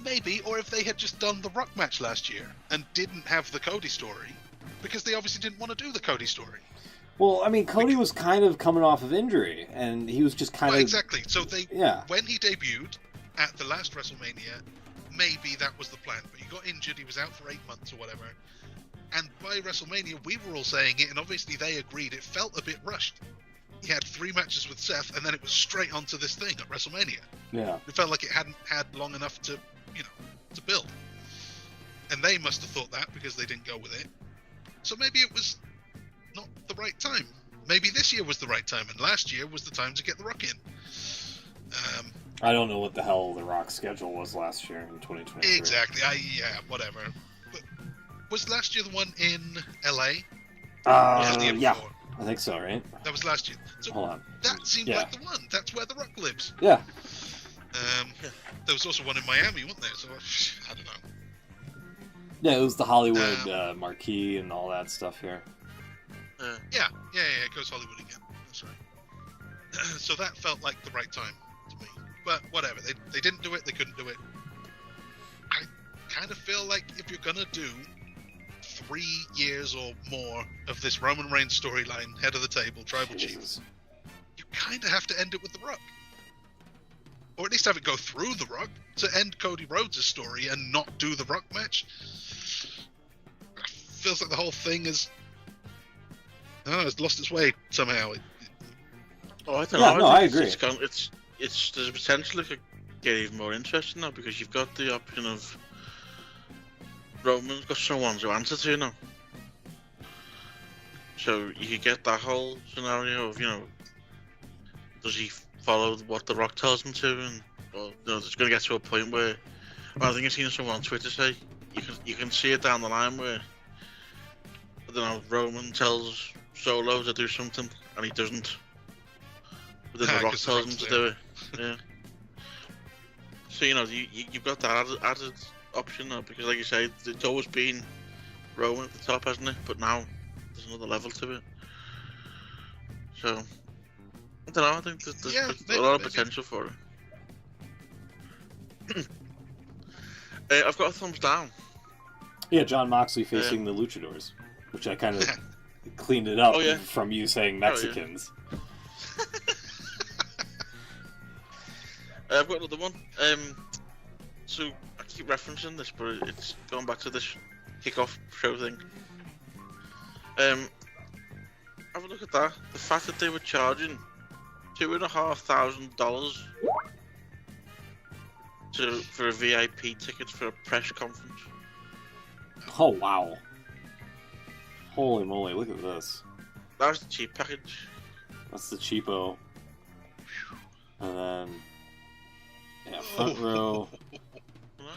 [SPEAKER 2] Maybe, or if they had just done the Rock match last year and didn't have the Cody story, because they obviously didn't want to do the Cody story.
[SPEAKER 1] Well, I mean, Cody was kind of coming off of injury, and he was just kind of...
[SPEAKER 2] Exactly. So when he debuted at the last WrestleMania, maybe that was the plan. But he got injured, he was out for 8 months or whatever. And by WrestleMania, we were all saying it, and obviously they agreed. It felt a bit rushed. He had 3 matches with Seth, and then it was straight onto this thing at WrestleMania.
[SPEAKER 1] Yeah.
[SPEAKER 2] It felt like it hadn't had long enough to build. And they must have thought that because they didn't go with it. So maybe it was not the right time. Maybe this year was the right time, and last year was the time to get The Rock in.
[SPEAKER 1] I don't know what the hell The Rock's schedule was last year in 2023.
[SPEAKER 2] Exactly. Whatever. But was last year the one in LA?
[SPEAKER 1] Yeah. I think so, right?
[SPEAKER 2] That was last year. So
[SPEAKER 1] hold on.
[SPEAKER 2] That seemed like the one. That's where The Rock lives.
[SPEAKER 1] Yeah.
[SPEAKER 2] There was also one in Miami, wasn't there? So I don't know.
[SPEAKER 1] Yeah, it was the Hollywood marquee and all that stuff here.
[SPEAKER 2] Yeah, it goes Hollywood again. That's right. So that felt like the right time to me. But whatever, they didn't do it, they couldn't do it. I kind of feel like if you're going to do 3 years or more of this Roman Reigns storyline, head of the table, tribal chief, you kind of have to end it with The Rock. Or at least have it go through The Rock to end Cody Rhodes' story and not do the Rock match. Feels like the whole thing is... I don't know, it's lost its way somehow.
[SPEAKER 3] I don't know.
[SPEAKER 1] Yeah, I agree.
[SPEAKER 3] It's there's a potential it could get even more interesting now because you've got the option of Roman's got someone to answer to now. So you could get that whole scenario of, does he follow what The Rock tells him to? And it's going to get to a point where, I think I've seen someone on Twitter say, you can see it down the line where, I don't know, Roman tells Solo to do something and he doesn't. But then The Rock tells him to do it. Yeah. So, you've got that added option now because, like you say, it's always been Roman at the top, hasn't it? But now there's another level to it. So, I don't know, I think there's a lot of potential for it. I've got a thumbs down.
[SPEAKER 1] Yeah, John Moxley facing the Luchadors, which I kind of cleaned it up from you saying Mexicans.
[SPEAKER 3] I've got another one. So I keep referencing this, but it's going back to this Kickoff show thing. Have a look at that. The fact that they were charging $2,500 for a VIP ticket for a press conference.
[SPEAKER 1] Oh, wow. Holy moly, look at this.
[SPEAKER 3] That was the cheap package.
[SPEAKER 1] That's the cheapo. And then... yeah, front row.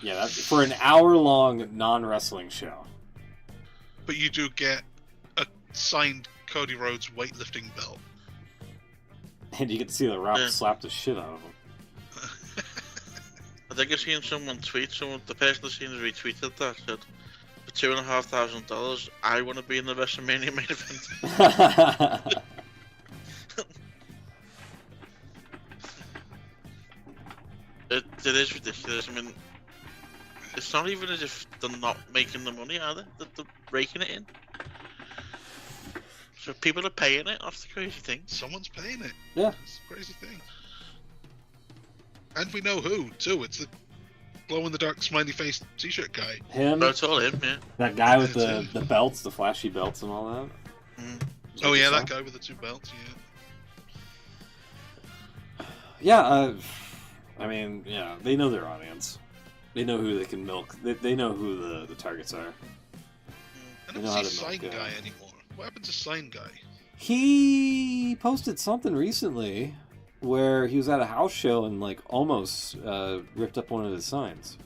[SPEAKER 1] Yeah, that's for an hour-long non-wrestling show.
[SPEAKER 2] But you do get a signed Cody Rhodes weightlifting belt.
[SPEAKER 1] And you get to see The Rock slap the shit out of him.
[SPEAKER 3] I think I've seen someone tweet, the person I've seen has retweeted that, said, for $2,500, I want to be in the WrestleMania main event. It is ridiculous. I mean, it's not even as if they're not making the money, are they? They're raking it in. So people are paying it. That's the crazy thing.
[SPEAKER 2] Someone's paying it.
[SPEAKER 1] Yeah.
[SPEAKER 2] It's a crazy thing. And we know who, too. It's the glow-in-the-dark smiley-face t-shirt guy.
[SPEAKER 1] Him.
[SPEAKER 3] But it's all him, yeah.
[SPEAKER 1] That guy with the belts, the flashy belts and all that.
[SPEAKER 3] Mm.
[SPEAKER 2] Oh, yeah, that guy with the 2 belts, yeah.
[SPEAKER 1] Yeah, I mean, yeah, they know their audience. They know who they can milk. They know who the targets are.
[SPEAKER 2] I don't see Sign Guy anymore. What happened to Sign Guy?
[SPEAKER 1] He posted something recently where he was at a house show and like almost ripped up one of his signs.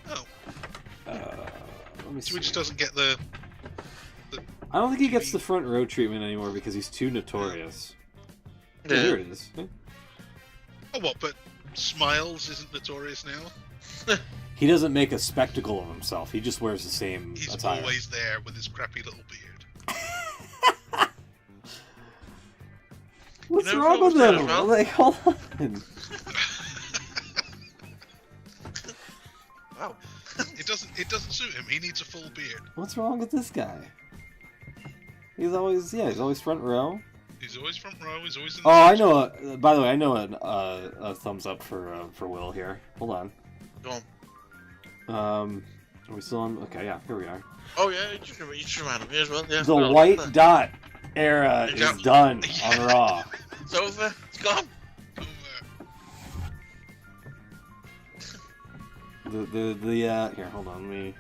[SPEAKER 2] Oh.
[SPEAKER 1] Let me see.
[SPEAKER 2] So he just doesn't get the
[SPEAKER 1] I don't think he gets the front row treatment anymore because he's too notorious.
[SPEAKER 3] Yeah.
[SPEAKER 1] Oh, here it is.
[SPEAKER 2] Oh, what? But Smiles isn't notorious now?
[SPEAKER 1] He doesn't make a spectacle of himself. He just wears the same
[SPEAKER 2] He's
[SPEAKER 1] attire.
[SPEAKER 2] always there with his crappy little beard.
[SPEAKER 1] What's
[SPEAKER 3] You know,
[SPEAKER 1] wrong with
[SPEAKER 3] Phil was
[SPEAKER 1] him?
[SPEAKER 3] there as well.
[SPEAKER 1] Like, hold on.
[SPEAKER 3] Wow.
[SPEAKER 2] It doesn't suit him. He needs a full beard.
[SPEAKER 1] What's wrong with this guy? He's always front row.
[SPEAKER 2] He's always front row. He's always in
[SPEAKER 1] Oh, I know. By the way, I know a thumbs up for Will here. Hold on.
[SPEAKER 3] Go on.
[SPEAKER 1] Are we still on? Okay, yeah, here we are.
[SPEAKER 3] Oh, yeah, you just reminded me as well. Yeah,
[SPEAKER 1] The
[SPEAKER 3] well,
[SPEAKER 1] white dot era is
[SPEAKER 3] Exactly.
[SPEAKER 1] done on Raw.
[SPEAKER 3] It's over. It's gone.
[SPEAKER 1] Here, hold on, let me.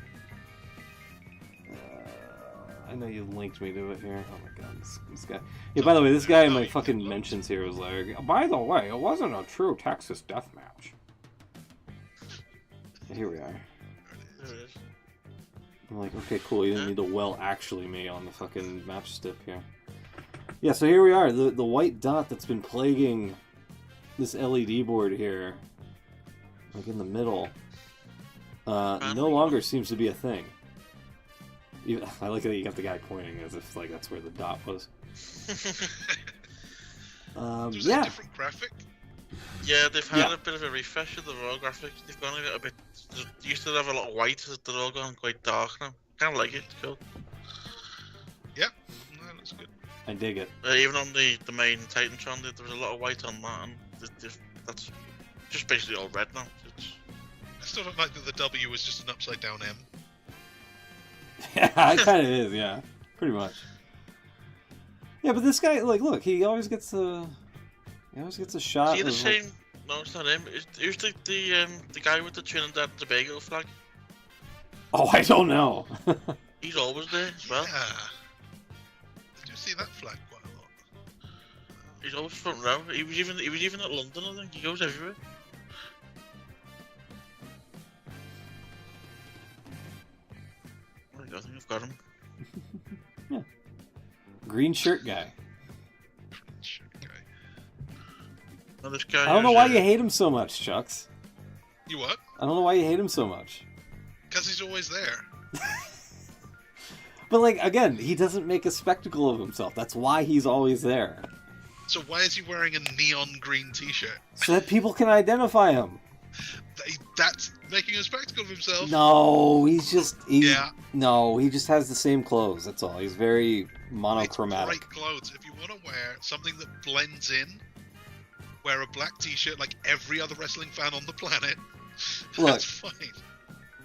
[SPEAKER 1] I know you linked me to it here. Oh my god, this guy. Yeah, by the way, this guy in my fucking mentions here was like, by the way, it wasn't a true Texas death match. Here we are.
[SPEAKER 3] There it is.
[SPEAKER 1] I'm like, okay, cool. You didn't need to well actually me on the fucking match stip here. Yeah, so here we are. The white dot that's been plaguing this LED board here, like in the middle, no longer seems to be a thing. I like that you got the guy pointing as if like that's where the dot was.
[SPEAKER 2] Was it
[SPEAKER 1] Yeah.
[SPEAKER 2] a different graphic?
[SPEAKER 3] Yeah, they've had a bit of a refresh of the raw graphics. They've gone a little bit. They used to have a lot of white, they're all gone quite dark now. Kind of like it, it's cool.
[SPEAKER 2] Yeah, no, that's good.
[SPEAKER 1] I dig it.
[SPEAKER 3] Even on the main Titantron, there was a lot of white on that, and that's just basically all red now.
[SPEAKER 2] I still don't like that the W is just an upside down M.
[SPEAKER 1] Yeah, it kind of is. Yeah, pretty much. Yeah, but this guy, like, look, he always gets a shot.
[SPEAKER 3] Is he the
[SPEAKER 1] of,
[SPEAKER 3] same? No, it's not him. Who's the guy with the Trinidad and Tobago flag?
[SPEAKER 1] Oh, I don't know.
[SPEAKER 3] He's always there as well.
[SPEAKER 2] Yeah. I do see that flag quite a lot.
[SPEAKER 3] He's always front row. He was even at London, I think. He goes everywhere. I think I've got him.
[SPEAKER 1] Yeah. Green shirt guy.
[SPEAKER 2] Shit, guy.
[SPEAKER 3] Oh, this guy.
[SPEAKER 1] I don't know why you hate him so much, Chucks.
[SPEAKER 2] You what?
[SPEAKER 1] I don't know why you hate him so much.
[SPEAKER 2] Because he's always there.
[SPEAKER 1] But like again, he doesn't make a spectacle of himself. That's why he's always there.
[SPEAKER 2] So why is he wearing a neon green t-shirt?
[SPEAKER 1] So that people can identify him.
[SPEAKER 2] That's making a spectacle of himself.
[SPEAKER 1] No, he just has the same clothes. That's all. He's very monochromatic.
[SPEAKER 2] It's bright clothes. If you want to wear something that blends in, wear a black t-shirt like every other wrestling fan on the planet. That's fine.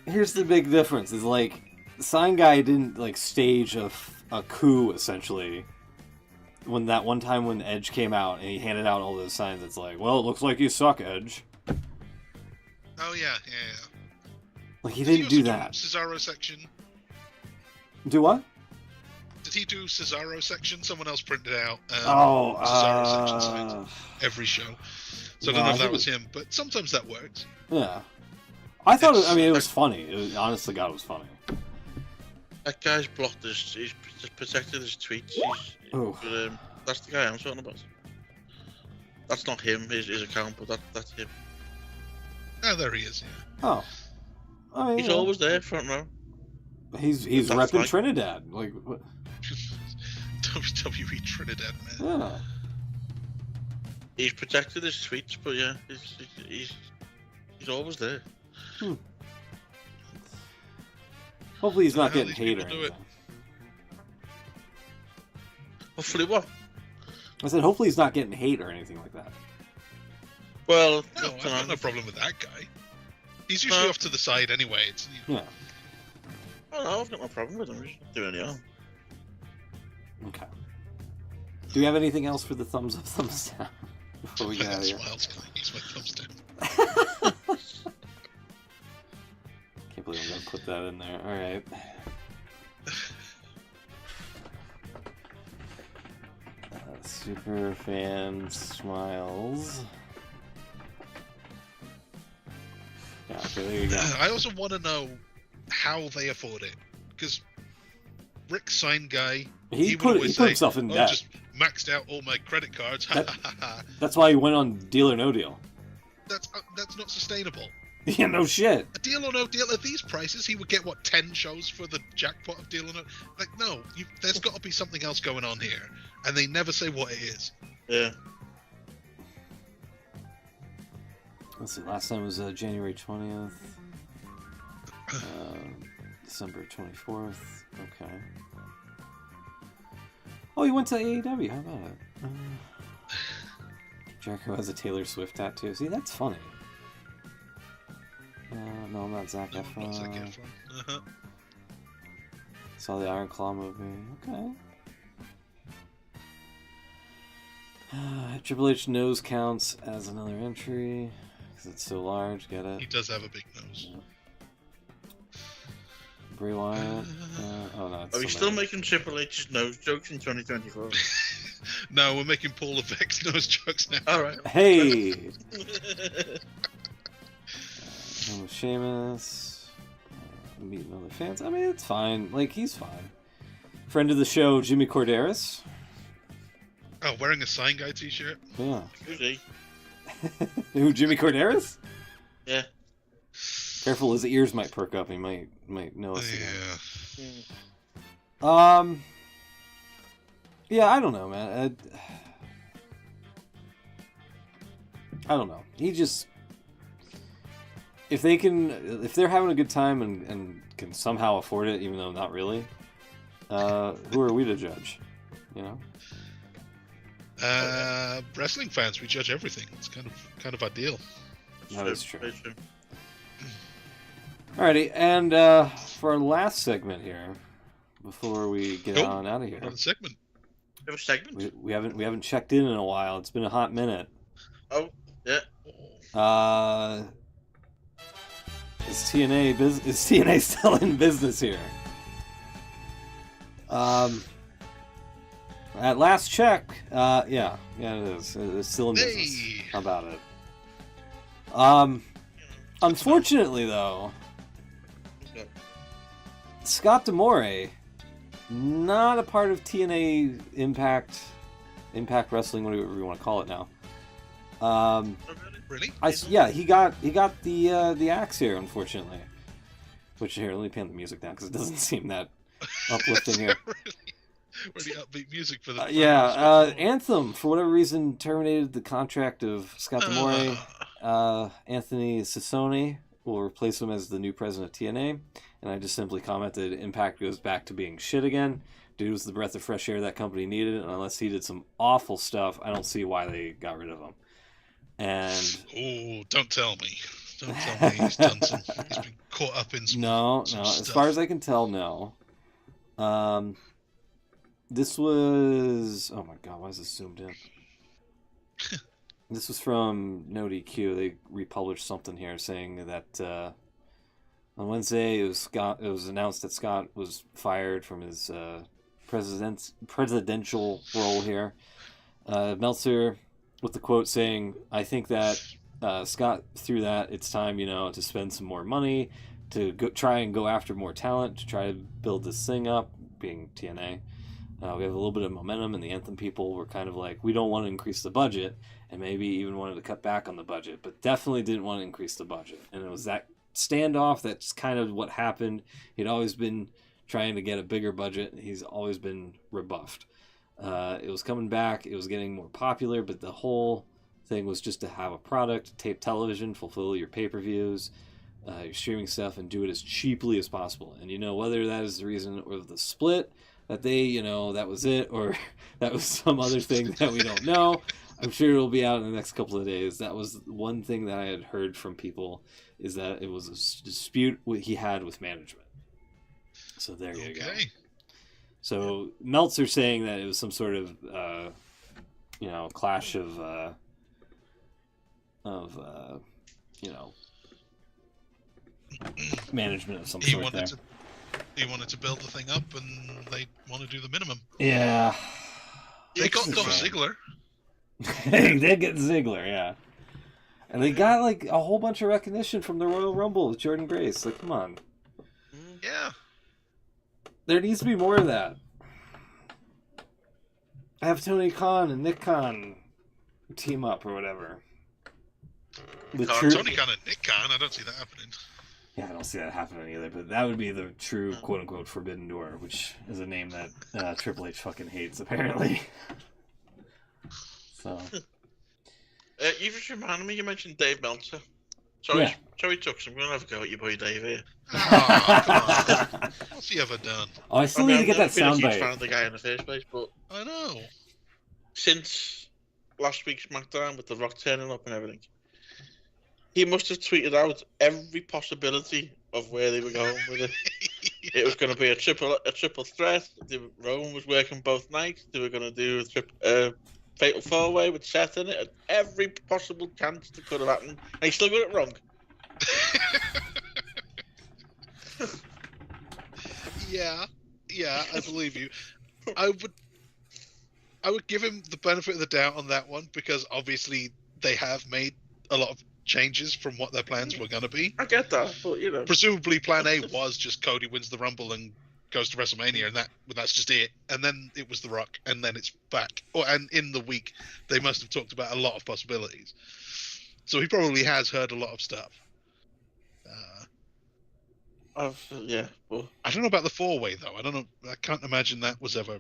[SPEAKER 1] Here's the big difference: is like Sign Guy didn't like stage a coup essentially. When that one time when Edge came out and he handed out all those signs, it's like, well, it looks like you suck, Edge.
[SPEAKER 2] Oh yeah.
[SPEAKER 1] Like he didn't do that.
[SPEAKER 2] Cesaro section.
[SPEAKER 1] Do what?
[SPEAKER 2] Did he do Cesaro section? Someone else printed out
[SPEAKER 1] Cesaro
[SPEAKER 2] section signs every show. So I don't know if that was him, but sometimes that works.
[SPEAKER 1] Yeah. I thought, it was funny. Honest to God, it was funny.
[SPEAKER 3] That guy's blocked he's protected his tweets. That's the guy I'm talking about. That's not him, his account, but that's him.
[SPEAKER 2] Oh, there he is,
[SPEAKER 1] yeah. Oh.
[SPEAKER 3] He's always there, front row.
[SPEAKER 1] He's repping Trinidad. Like, what?
[SPEAKER 2] WWE Trinidad, man.
[SPEAKER 1] Yeah.
[SPEAKER 3] He's protected his tweets, but yeah, he's always there.
[SPEAKER 1] Hopefully he's not getting hate or anything.
[SPEAKER 3] Hopefully what?
[SPEAKER 1] I said hopefully he's not getting hate or anything like that.
[SPEAKER 3] Well,
[SPEAKER 2] no, I've got no problem with that guy. He's usually off to the side anyway.
[SPEAKER 1] Yeah.
[SPEAKER 3] Oh no, I've got no problem with him. He's not doing any harm.
[SPEAKER 1] Okay. Do we have anything else for the thumbs up, thumbs down before we get out of here?
[SPEAKER 2] He's my thumbs down.
[SPEAKER 1] Can't believe I'm gonna put that in there. All right. Super fan smiles. Yeah, okay, there you go.
[SPEAKER 2] I also want to know how they afford it, because Rick's sign guy, he put
[SPEAKER 1] himself in debt.
[SPEAKER 2] Just maxed out all my credit cards.
[SPEAKER 1] That's why he went on Deal or No Deal.
[SPEAKER 2] That's not sustainable.
[SPEAKER 1] Yeah, no shit.
[SPEAKER 2] A Deal or No Deal at these prices, he would get 10 shows for the jackpot of Deal or No. Like, no, there's got to be something else going on here, and they never say what it is.
[SPEAKER 3] Yeah.
[SPEAKER 1] Let's see. Last time was January 20th, December 24th. Okay. Oh, he went to AEW. How about it? Jericho has a Taylor Swift tattoo. See, that's funny. No, not Zac Efron.
[SPEAKER 2] Not Zac Efron.
[SPEAKER 1] Saw the Iron Claw movie. Okay. Triple H nose counts as another entry because it's so large. Get it?
[SPEAKER 2] He does have a big nose.
[SPEAKER 1] Yeah. Bray Wyatt. Oh no.
[SPEAKER 3] Are we still making Triple H's nose jokes in 2024?
[SPEAKER 2] No, we're making Paul Levesque's nose jokes now.
[SPEAKER 3] All right.
[SPEAKER 1] Hey. Sheamus, meeting other fans. I mean, it's fine. Like, he's fine. Friend of the show, Jimmy Corderas.
[SPEAKER 2] Oh, wearing a Sign Guy t-shirt?
[SPEAKER 1] Yeah.
[SPEAKER 3] Who's he?
[SPEAKER 1] Who, Jimmy Corderas?
[SPEAKER 3] Yeah.
[SPEAKER 1] Careful, his ears might perk up. He might know us
[SPEAKER 2] Yeah.
[SPEAKER 1] Again. Yeah, I don't know, man. I don't know. He just... If they're having a good time and can somehow afford it, even though not really, who are we to judge? You know?
[SPEAKER 2] Wrestling fans, we judge everything. It's kind of our deal.
[SPEAKER 1] That is true. Alrighty, and for our last segment here, before we get on out of here,
[SPEAKER 2] another segment.
[SPEAKER 3] We have a segment.
[SPEAKER 1] We haven't checked in a while. It's been a hot minute.
[SPEAKER 3] Oh yeah.
[SPEAKER 1] Is TNA still in business here? At last check, yeah, it is. It's still in business.
[SPEAKER 2] Hey.
[SPEAKER 1] How about it? Unfortunately, though, Scott D'Amore, not a part of TNA Impact Wrestling, whatever you want to call it now.
[SPEAKER 2] Really?
[SPEAKER 1] He got the axe here, unfortunately. Which here, let me pan the music down because it doesn't seem that uplifting here.
[SPEAKER 2] Really upbeat music for the
[SPEAKER 1] Anthem, for whatever reason, terminated the contract of Scott D'Amore. Anthony Sassone will replace him as the new president of TNA. And I just simply commented, Impact goes back to being shit again. Dude was the breath of fresh air that company needed, and unless he did some awful stuff, I don't see why they got rid of him. And
[SPEAKER 2] don't tell me. Don't tell me he's done some. He's been caught up in some.
[SPEAKER 1] No.
[SPEAKER 2] Stuff.
[SPEAKER 1] As far as I can tell, no. This was. Oh my god, why is this zoomed in? This was from No DQ. They republished something here saying that On Wednesday, it was announced that Scott was fired from his presidential role here. Meltzer, with the quote saying, "I think that Scott through that it's time, to spend some more money, to try and go after more talent, to try to build this thing up." Being TNA, we have a little bit of momentum, and the Anthem people were kind of like, we don't want to increase the budget, and maybe even wanted to cut back on the budget, but definitely didn't want to increase the budget, and it was that standoff. That's kind of what happened. He'd always been trying to get a bigger budget. He's always been rebuffed. It was coming back. It was getting more popular, but the whole thing was just to have a product, tape television, fulfill your pay-per-views, your streaming stuff, and do it as cheaply as possible. And whether that is the reason or the split that they, that was it, or that was some other thing that we don't know. I'm sure it'll be out in the next couple of days. That was one thing that I had heard from people, is that it was a dispute he had with management. So there you go. So Meltzer saying that it was some sort of, clash of management of some sort there.
[SPEAKER 2] He wanted to build the thing up, and they want to do the minimum.
[SPEAKER 1] Yeah.
[SPEAKER 2] They got Dolph Ziggler.
[SPEAKER 1] They did get Ziggler, yeah. And they got, a whole bunch of recognition from the Royal Rumble with Jordan Grace. Come on.
[SPEAKER 2] Yeah.
[SPEAKER 1] There needs to be more of that. Have Tony Khan and Nick Khan team up or whatever.
[SPEAKER 2] Tony Khan and Nick Khan, I don't see that happening.
[SPEAKER 1] Yeah, I don't see that happening either, but that would be the true quote-unquote Forbidden Door, which is a name that Triple H fucking hates, apparently. So.
[SPEAKER 3] You just reminded me, you mentioned Dave Meltzer. Sorry, Tux, I'm going to have a go at your boy Dave here.
[SPEAKER 2] Oh, come on. What's he ever done?
[SPEAKER 1] Oh, I still need to get that soundbite.
[SPEAKER 3] I've been a huge fan of the guy in the first place, but...
[SPEAKER 2] I know.
[SPEAKER 3] Since last week's SmackDown with The Rock turning up and everything, he must have tweeted out every possibility of where they were going with it. It was going to be a triple threat. Roman was working both nights. They were going to do a fatal four-way with Seth in it. Every possible chance that could have happened, and he still got it wrong.
[SPEAKER 2] Yeah, I believe you. I would give him the benefit of the doubt on that one, because obviously they have made a lot of changes from what their plans were going to be.
[SPEAKER 3] I get that, but
[SPEAKER 2] presumably plan A was just Cody wins the Rumble and goes to WrestleMania, and that's just it. And then it was The Rock, and then it's back. And in the week, they must have talked about a lot of possibilities. So he probably has heard a lot of stuff.
[SPEAKER 3] Yeah. Well,
[SPEAKER 2] I don't know about the four-way though. I don't know. I can't imagine that was ever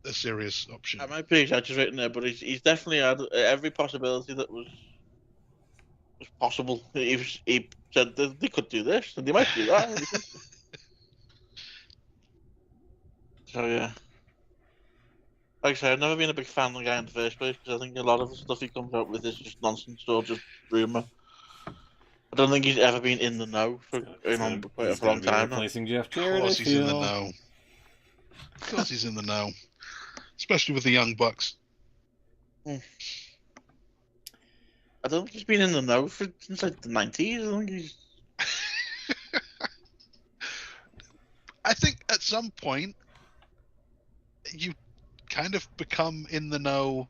[SPEAKER 2] a serious option.
[SPEAKER 3] I might be exaggerating there, but he's definitely had every possibility that was possible. He said that they could do this, and they might do that. So yeah, like I said, I've never been a big fan of the guy in the first place, because I think a lot of the stuff he comes out with is just nonsense or just rumor. I don't think he's ever been in the know for quite a long time now.
[SPEAKER 1] Replacing Jeff
[SPEAKER 2] Of
[SPEAKER 1] Jarrett,
[SPEAKER 2] course he's in the know. Of course he's in the know, especially with the Young Bucks.
[SPEAKER 3] I don't think he's been in the know since the 90s. I don't think he's...
[SPEAKER 2] I think at some point you kind of become in the know,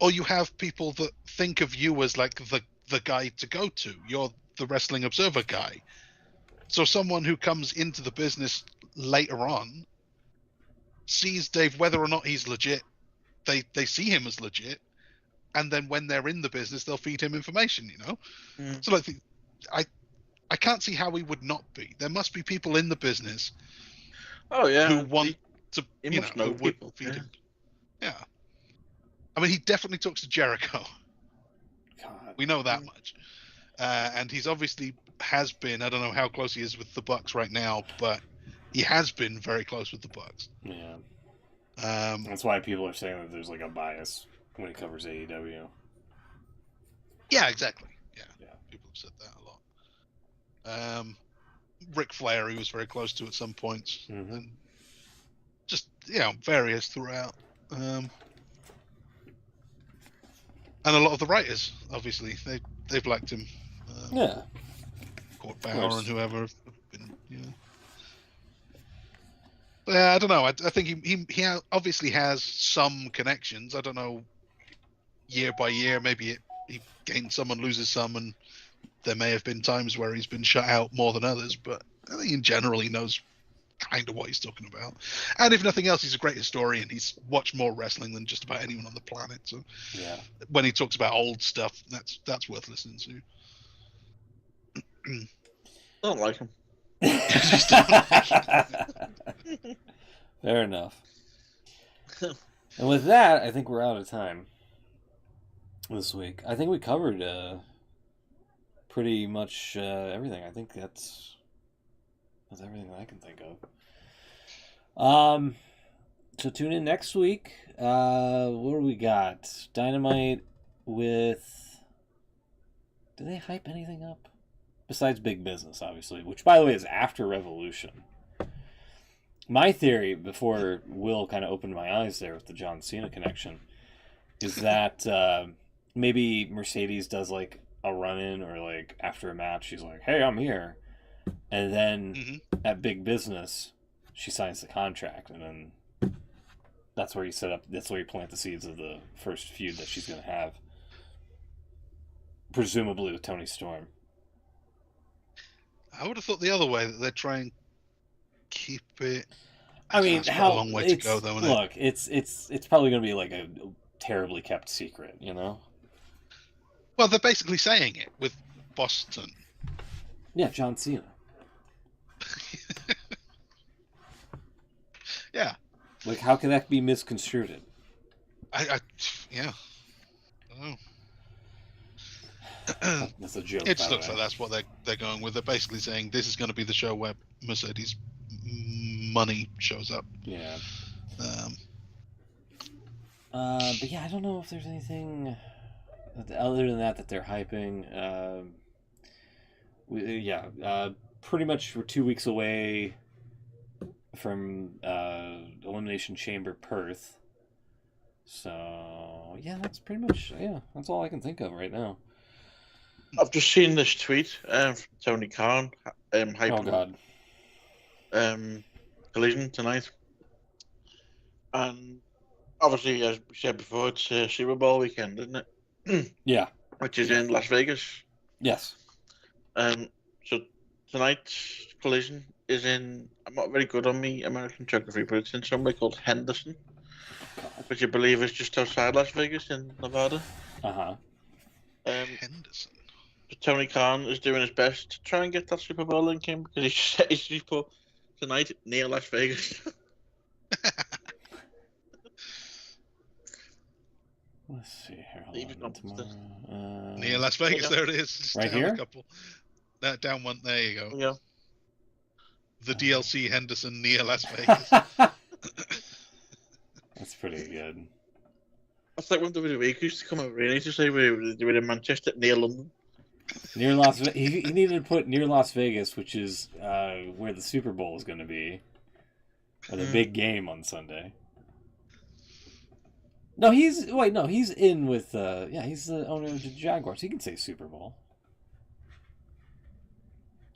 [SPEAKER 2] or you have people that think of you as like the guy to go to. You're the Wrestling Observer guy. So someone who comes into the business later on sees Dave, whether or not he's legit, they see him as legit, and then when they're in the business, they'll feed him information, So I can't see how he would not be. There must be people in the business who want to, who would feed him. Yeah. I mean, he definitely talks to Jericho.
[SPEAKER 1] God.
[SPEAKER 2] We know that much. And he's obviously has been, I don't know how close he is with the Bucks right now, but he has been very close with the Bucks.
[SPEAKER 1] Yeah. That's why people are saying that there's like a bias when it covers AEW.
[SPEAKER 2] Yeah, exactly. Yeah. People have said that a lot. Ric Flair, he was very close to at some points.
[SPEAKER 1] Mm-hmm.
[SPEAKER 2] And just, various throughout. And a lot of the writers, obviously, they've liked him Court Bauer and whoever have been. Yeah, I don't know. I think he obviously has some connections. I don't know. Year by year, maybe he gains some and loses some, and there may have been times where he's been shut out more than others. But I think in general he knows kind of what he's talking about. And if nothing else, he's a great historian. He's watched more wrestling than just about anyone on the planet. So
[SPEAKER 1] Yeah.
[SPEAKER 2] when he talks about old stuff, that's worth listening to.
[SPEAKER 3] I don't like him.
[SPEAKER 1] Fair enough. And with that, I think we're out of time this week. I think we covered pretty much everything. I think that's everything that I can think of. So tune in next week. What do we got? Dynamite with... Do they hype anything up? Besides Big Business, obviously. Which, by the way, is after Revolution. My theory, before Will kind of opened my eyes there with the John Cena connection, is that maybe Mercedes does like a run-in, or like after a match, she's like, "Hey, I'm here," and then at Big Business, she signs the contract, and then that's where you set up. That's where you plant the seeds of the first feud that she's going to have, presumably with Toni Storm.
[SPEAKER 2] I would have thought the other way, that they're trying to keep it.
[SPEAKER 1] I mean,
[SPEAKER 2] a long way to go, though.
[SPEAKER 1] Look, it's probably going to be like a terribly kept secret, you know.
[SPEAKER 2] Well, they're basically saying it with Boston.
[SPEAKER 1] Yeah, John Cena.
[SPEAKER 2] Yeah.
[SPEAKER 1] Like, how can that be misconstrued?
[SPEAKER 2] Yeah. I don't know.
[SPEAKER 1] That's a joke.
[SPEAKER 2] It just looks like that's what they're going with. They're basically saying this is going to be the show where Mercedes money shows up.
[SPEAKER 1] Yeah. But yeah, I don't know if there's anything other than that they're hyping. Pretty much we're 2 weeks away from Elimination Chamber Perth. So yeah, that's pretty much that's all I can think of right now.
[SPEAKER 3] I've just seen this tweet from Tony Khan hyping Collision tonight, and obviously, as we said before, it's Super Bowl weekend, isn't it?
[SPEAKER 1] Yeah.
[SPEAKER 3] Which is in Las Vegas.
[SPEAKER 1] Yes.
[SPEAKER 3] So tonight's Collision is in. I'm not very good on me American geography, but it's in somewhere called Henderson, which I believe is just outside Las Vegas in Nevada.
[SPEAKER 2] Henderson.
[SPEAKER 3] Tony Khan is doing his best to try and get that Super Bowl link in, because he's put tonight near Las Vegas.
[SPEAKER 1] Let's see here.
[SPEAKER 2] Near Las Vegas, yeah. There it is. Just
[SPEAKER 1] right here?
[SPEAKER 2] Down one. There you go.
[SPEAKER 3] Yeah.
[SPEAKER 2] The DLC Henderson near Las Vegas.
[SPEAKER 1] That's pretty good.
[SPEAKER 3] That's like when WWE used to come over here and used to say we were in Manchester, near London.
[SPEAKER 1] Near Las Vegas. He needed to put near Las Vegas, which is where the Super Bowl is going to be. Or the big game on Sunday. No, he's in with he's the owner of the Jaguars. He can say Super Bowl.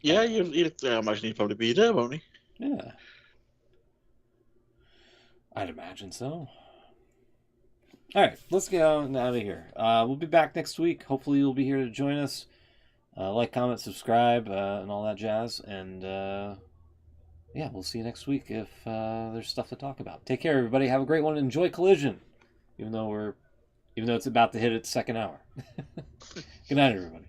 [SPEAKER 3] Yeah, I imagine he'd probably be there, won't he?
[SPEAKER 1] Yeah. I'd imagine so. All right, let's get out of here. We'll be back next week. Hopefully you'll be here to join us. Like, comment, subscribe, and all that jazz. And we'll see you next week if there's stuff to talk about. Take care, everybody. Have a great one. Enjoy Collision, even though it's about to hit its second hour. Good night, everybody.